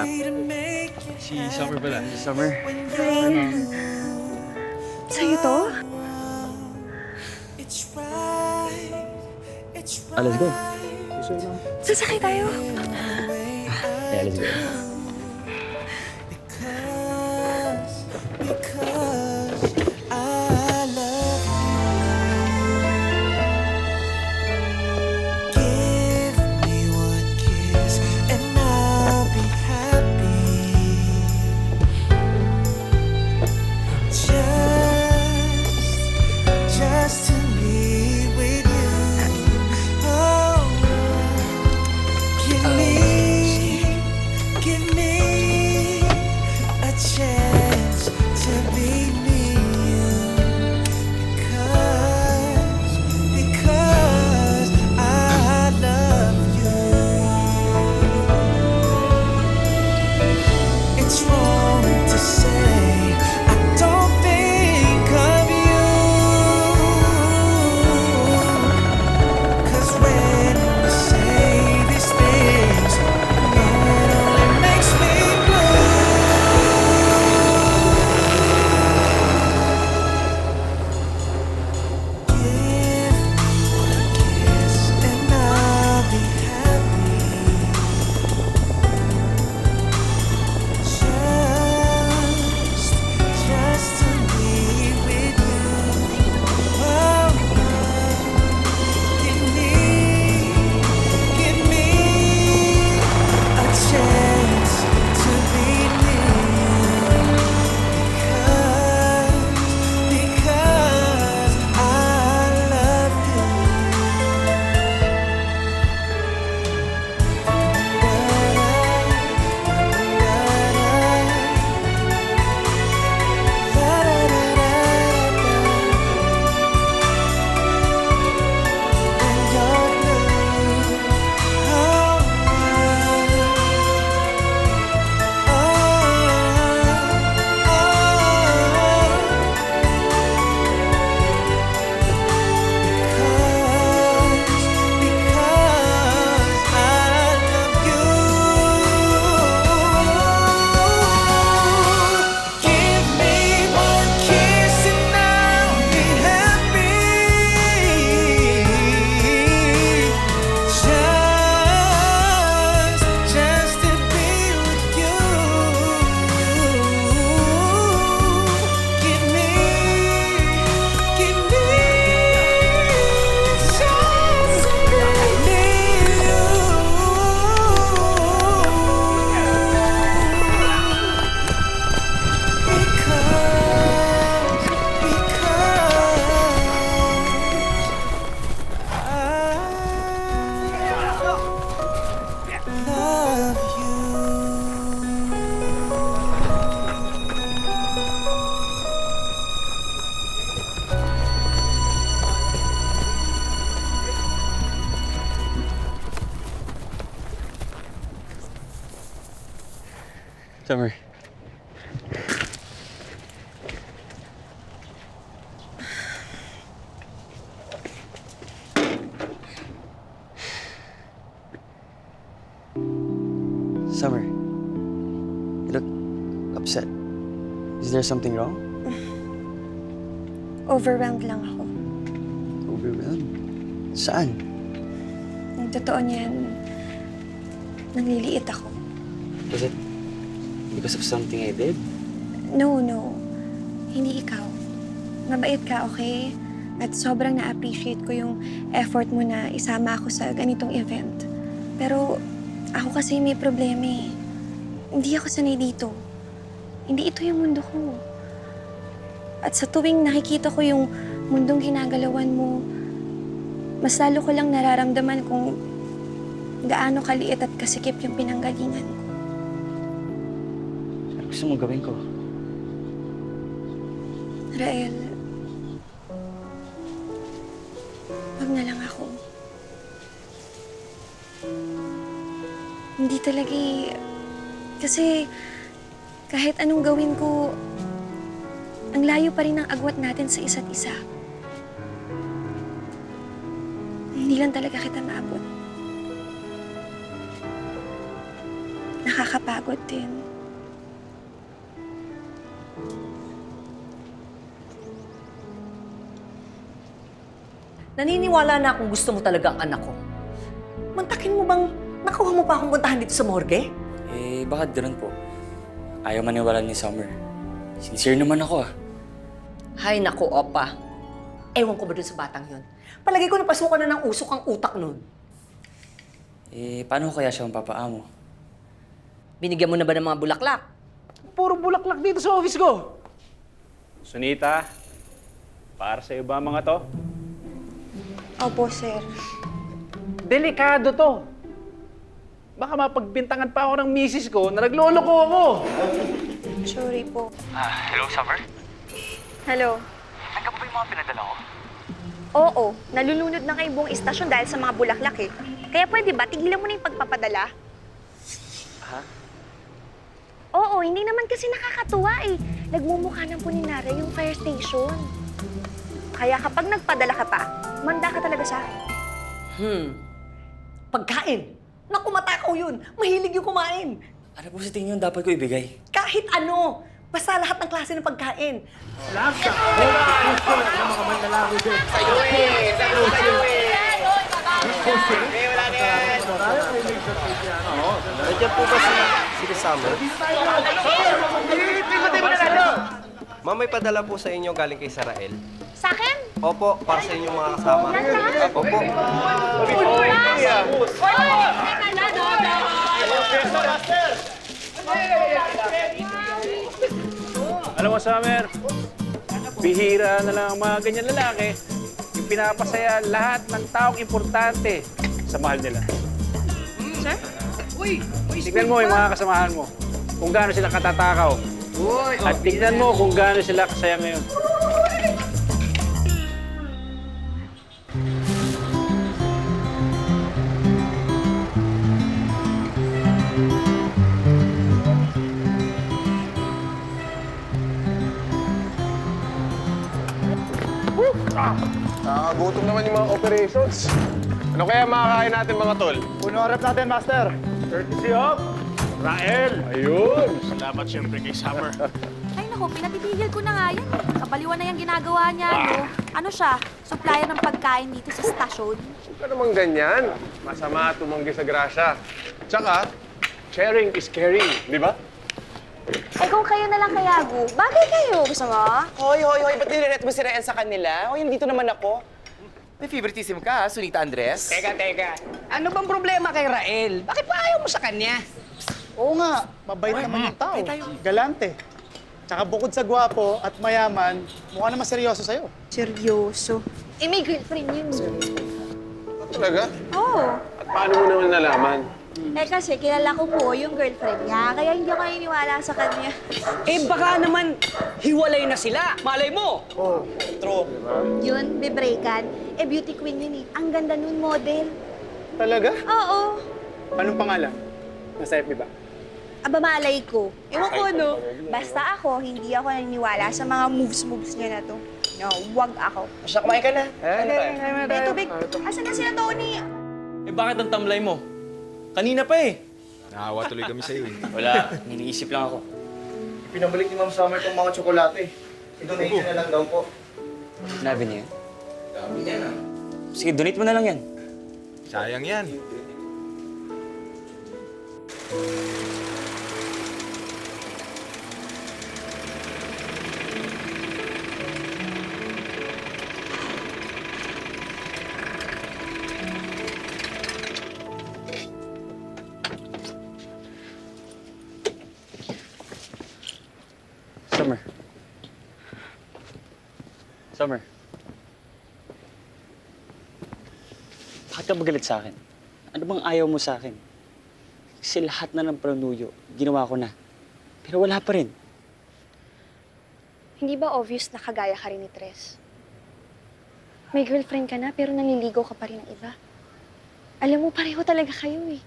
makeup. Si Summer pala. Summer. Hi. Sa'yo to? Let's go. Sasakay tayo. Yeah, let's go. Just to be with you. Oh, give me a chance to be me. Because I love you. It's wrong to say I don't think of you. 'Cause when you say these things, it only makes me blue. Give me one kiss and I'll be happy. Just to be with you. Oh, give me a chance to be near. Because I love Give me one kiss and I'll be happy. Just to be with you. Give me chance to be Summer. Summer. You look upset. Is there something wrong? Overwhelmed lang ako. Overwhelmed? Saan? Ang totoo niyan, nanliliit ako. Was it because of something I did? No. Hindi ikaw. Mabait ka, okay? At sobrang na-appreciate ko yung effort mo na isama ako sa ganitong event. Pero ako kasi may problema eh. Hindi ako sanay dito. Hindi ito yung mundo ko. At sa tuwing nakikita ko yung mundong ginagalawan mo, mas lalo ko lang nararamdaman kung gaano kaliit at kasikip yung pinanggalingan ko. Ano gusto mong gawin ko? Rael, wag na lang ako. Hindi talaga eh. Kasi kahit anong gawin ko, ang layo pa rin ng agwat natin sa isa't isa. Hindi lang talaga kita maabot. nakakapagod din. Naniniwala na akong gusto mo talaga ang anak ko. Mantakin mo bang nakuha mo pa akong puntahan dito sa morgue? Eh, bakit ganun po? Ayaw maniwala ni Summer. Sincere naman ako ah. Hay naku, Opa. Ewan ko ba dun sa batang yun? Palagay ko napasukan na ng usok ang utak nun. Eh, paano kaya siya mapapaamo? Binigyan mo na ba ng mga bulaklak? Puro bulaklak dito sa office ko. Sunita, para sa ba mga to? Opo, sir. Delikado to. Baka mapagbintangan pa ako ng misis ko na nagloloko ako. Sorry po. Hello, Summer? Hello. Tanggap mo ba yung mga pinadala ko? Oo, nalulunod na kayo buong istasyon dahil sa mga bulaklak eh. Kaya pwede ba, tigilan mo na yung pagpapadala? Ha? Oo, hindi naman kasi nakakatuwa eh. Nagmumukha ng puninara yung fire station. Kaya kapag nagpadala ka pa, manda ka talaga sa akin. Pagkain! Naku, matakaw yun! Mahilig yung kumain! Ano po sa tingin yung dapat ko ibigay? Kahit ano! Basta lahat ng klase ng pagkain. Lahat ka! Gusto ng mga manlalaki din. Sa'yo eh! Sa'yo eh! Wala na yan! Nandiyan po ba si Summer? Ma'am, may padala po sa inyo galing kay Sarael. Sa akin? Opo, para sa inyong mga kasama. Opo. Alam mo, Summer, bihira na lang ang mga ganyan lalaki. Yung pinapasaya lahat ng taong importante sa mahal nila. Sir? Uy! Tignan mo yung mga kasamahan mo, kung gaano sila katatakaw. At tignan mo kung gaano sila kasaya ngayon. Nakakagutom naman yung mga operations. Ano kaya makakain natin mga tol? Puno harap natin, Master. Courtesy of Rael. Ayun. Salamat siyempre kay Summer. Ay naku, pinapitigil ko na nga yan. Kabaliwan na yung ginagawa niya, no? Ano siya? Supplier ng pagkain dito sa stasyon. Huwag ka naman ganyan. Masama tumanggi sa grasya. Tsaka, sharing is caring, di ba? Eh kung kayo na lang kaya, Gu, bagay kayo. Gusto mo? Hoy! Ba't nilaret mo si Rael sa kanila? Hoy, nandito naman ako. May favoritism ka, Sunita Andres? Teka. Ano bang problema kay Rael? Bakit pa ayaw mo sa kanya? Oo nga, mabait naman yung tao. Galante. Tsaka bukod sa gwapo at mayaman, mukha naman seryoso sa'yo. Seryoso. Eh may girlfriend yun. Talaga? Oo. At paano mo naman nalaman? Eh kasi kilala ko po yung girlfriend niya, kaya hindi ako naniniwala sa kanya. Eh baka naman hiwalay na sila. Malay mo. Oo. True. Yun, bibreakan. Eh beauty queen yun eh. Ang ganda nun, model. Talaga? Oo. Anong pangalan? Nasa FB ba? Aba malay ko. Ewan ko, no? Basta ako, hindi ako naniniwala sa mga moves niya na to. No, wag ako. Siya, kumain ka na. May tubig. Asan na sila, Tony? Eh bakit ang tamlay mo? Kanina pa eh. Naawa tuloy kami sa'yo eh. Wala, niniisip lang ako. Pinabalik ni Ma'am Summer tong mga tsokolate. I-donate na lang daw po. Sinabi niya yun? Dami niya na. Sige, donate mo na lang yan. Sayang yan. Summer. Summer. Bakit ka magalit sa akin? Ano bang ayaw mo sa akin? Kasi lahat na ng planuyo, ginawa ko na. Pero wala pa rin. Hindi ba obvious na kagaya ka rin ni Tres? May girlfriend ka na pero nanliligaw ka pa rin ng iba. Alam mo, pareho talaga kayo eh.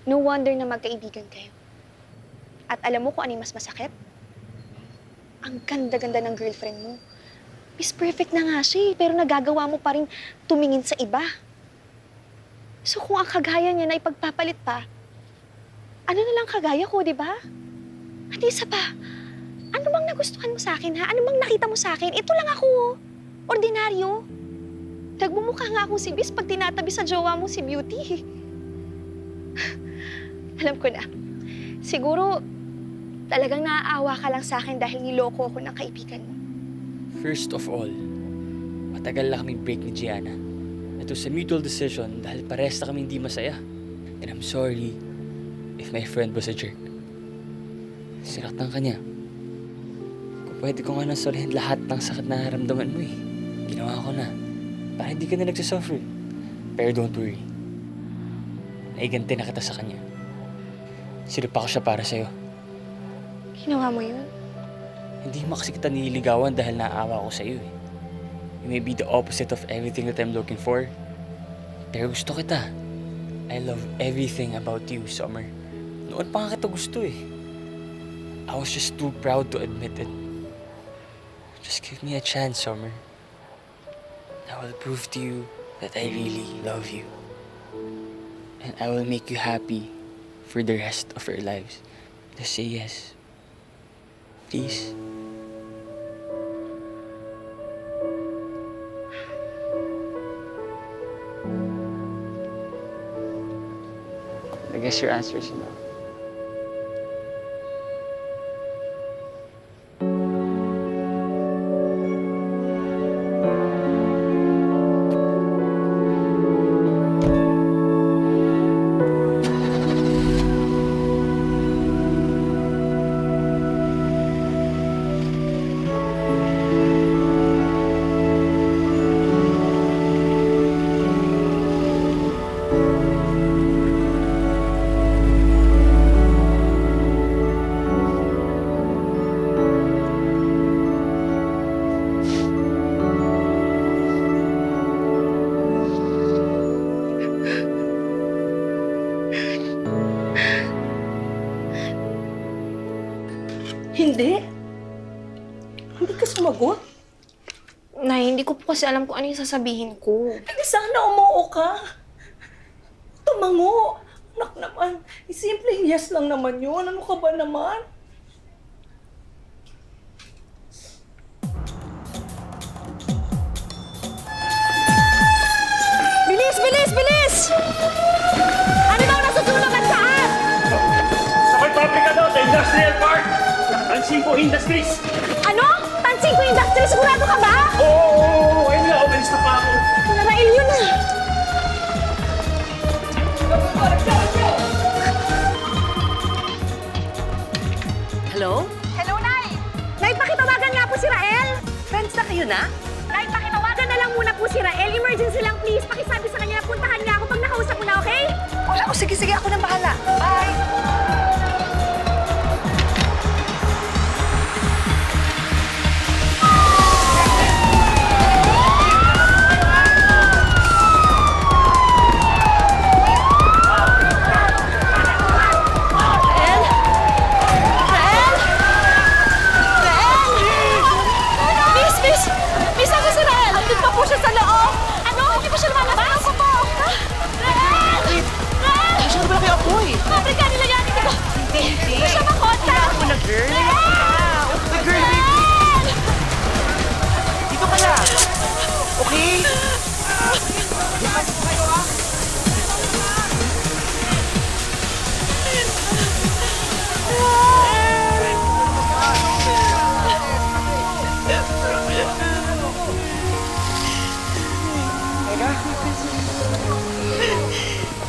No wonder na magkaibigan kayo. At alam mo kung ano yung mas masakit? Ang ganda-ganda ng girlfriend mo. Miss Perfect na nga siya eh, pero nagagawa mo pa rin tumingin sa iba. So kung ang kagaya niya na ipagpapalit pa, ano na lang kagaya ko, di ba? At isa pa, ano bang nagustuhan mo sa akin, ha? Ano bang nakita mo sa akin? Ito lang ako, oh. Ordinaryo. Nagmumukha nga akong si Bis pag tinatabi sa jowa mo si Beauty. Alam ko na. Siguro, talagang naaawa ka lang sa akin dahil niloko ako ng kaibigan mo. First of all, matagal na kaming break ni Gianna. Ito sa mutual decision dahil parehas na kami hindi masaya. And I'm sorry if my friend was a jerk. Sinaktan ka niya. Kung pwede ko nga nang solihin lahat ng sakit na naramdaman mo eh. Ginawa ko na. Para hindi ka na nagsasuffer. Pero don't worry. Naiganti na kita sa kanya. Sinipa ko siya para sa'yo. Ginawa mo yun? Hindi mo kasi kita nililigawan dahil naaawa ko sa'yo eh. You may be the opposite of everything that I'm looking for. Pero gusto kita. I love everything about you, Summer. Noon pa nga kita gusto eh. I was just too proud to admit it. Just give me a chance, Summer. I will prove to you that I really love you. And I will make you happy for the rest of your lives. Just say yes. Please. I guess your answer is no. Hindi. Hindi ka sumagot. Nay, hindi ko po kasi alam kung ano yung sasabihin ko. Hindi sana umuo ka. Tumango. Anak naman, simpleng yes lang naman yun. Ano ka ba naman? Bilis! Bilis! Bilis! Ano daw nasusunog at saan? Sa may pabrika daw, sa Industrial Park! Tansingko Industries! Ano? Tansingko Industries? Sigurado ka ba? Oo! Ayun nga, umalis na pa ako. Narail yun ah! Hello? Hello, Nay! Nay, pakitawagan nga po si Rael! Friends na kayo na? Nay, pakitawagan na lang muna po si Rael. Emergency lang, please. Pakisabi sa kanya na puntahan niya ako pag nakausap mo na, okay? O, sige, ako nang bahala. Bye! Miss, ako si Rael! Andun pa po siya sa loob! Ano? Hindi pa siya lumalabas? Ako po! Rael! Rael! Masyado ba kayo apoy? Pabrika nila yan! Hindi ko siya makonta! Ako na, girl. Rael! The girl, Rael! Dito ka na. Okay?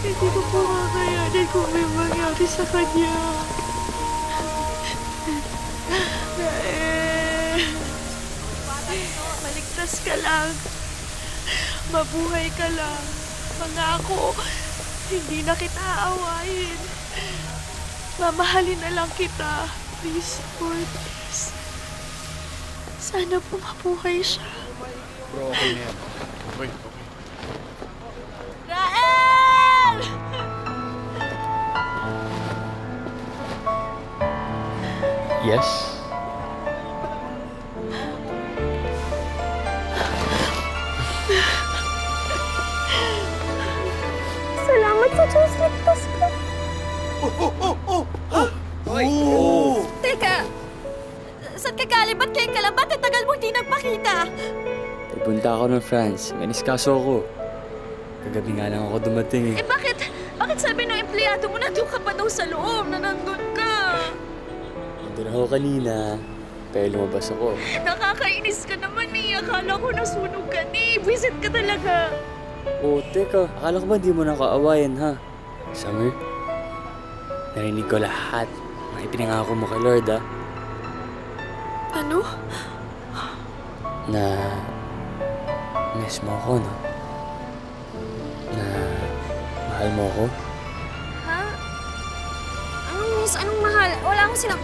Hindi ko po kakayanin kung may mangyari sa kanya. Maligtas ka lang. Mabuhay ka lang. Pangako, hindi na kita aawahin. Mamahalin na lang kita. Please, Lord, please. Sana po mabuhay siya. Bro, okay na yan. Okay. Rael! Yes? Salamat sa Diyos, ligtas ka. Oh! Teka, saan ka galing? Ba't kayong kalabat? Ang tagal mo hindi nagpakita. Pupunta ako ng France. May niskaso ako. Kagabi nga lang ako dumating eh. Eh bakit sabi ng empleyado mo nandun ka pa daw sa loob na nandun ka? Nandun ako kanina. Pero lumabas ako. Nakakainis ka naman eh. Akala ko nasunog ka ni. Visit ka talaga. Oh, teka. Akala ko ba di mo nakaawayan, ha? Summer, narinig ko lahat ng ipinangako mo kay Lord, ha? Ano? Na miss mo ako, no? Na mahal mo ako? Ha? Anong miss? Anong mahal? Wala akong silang...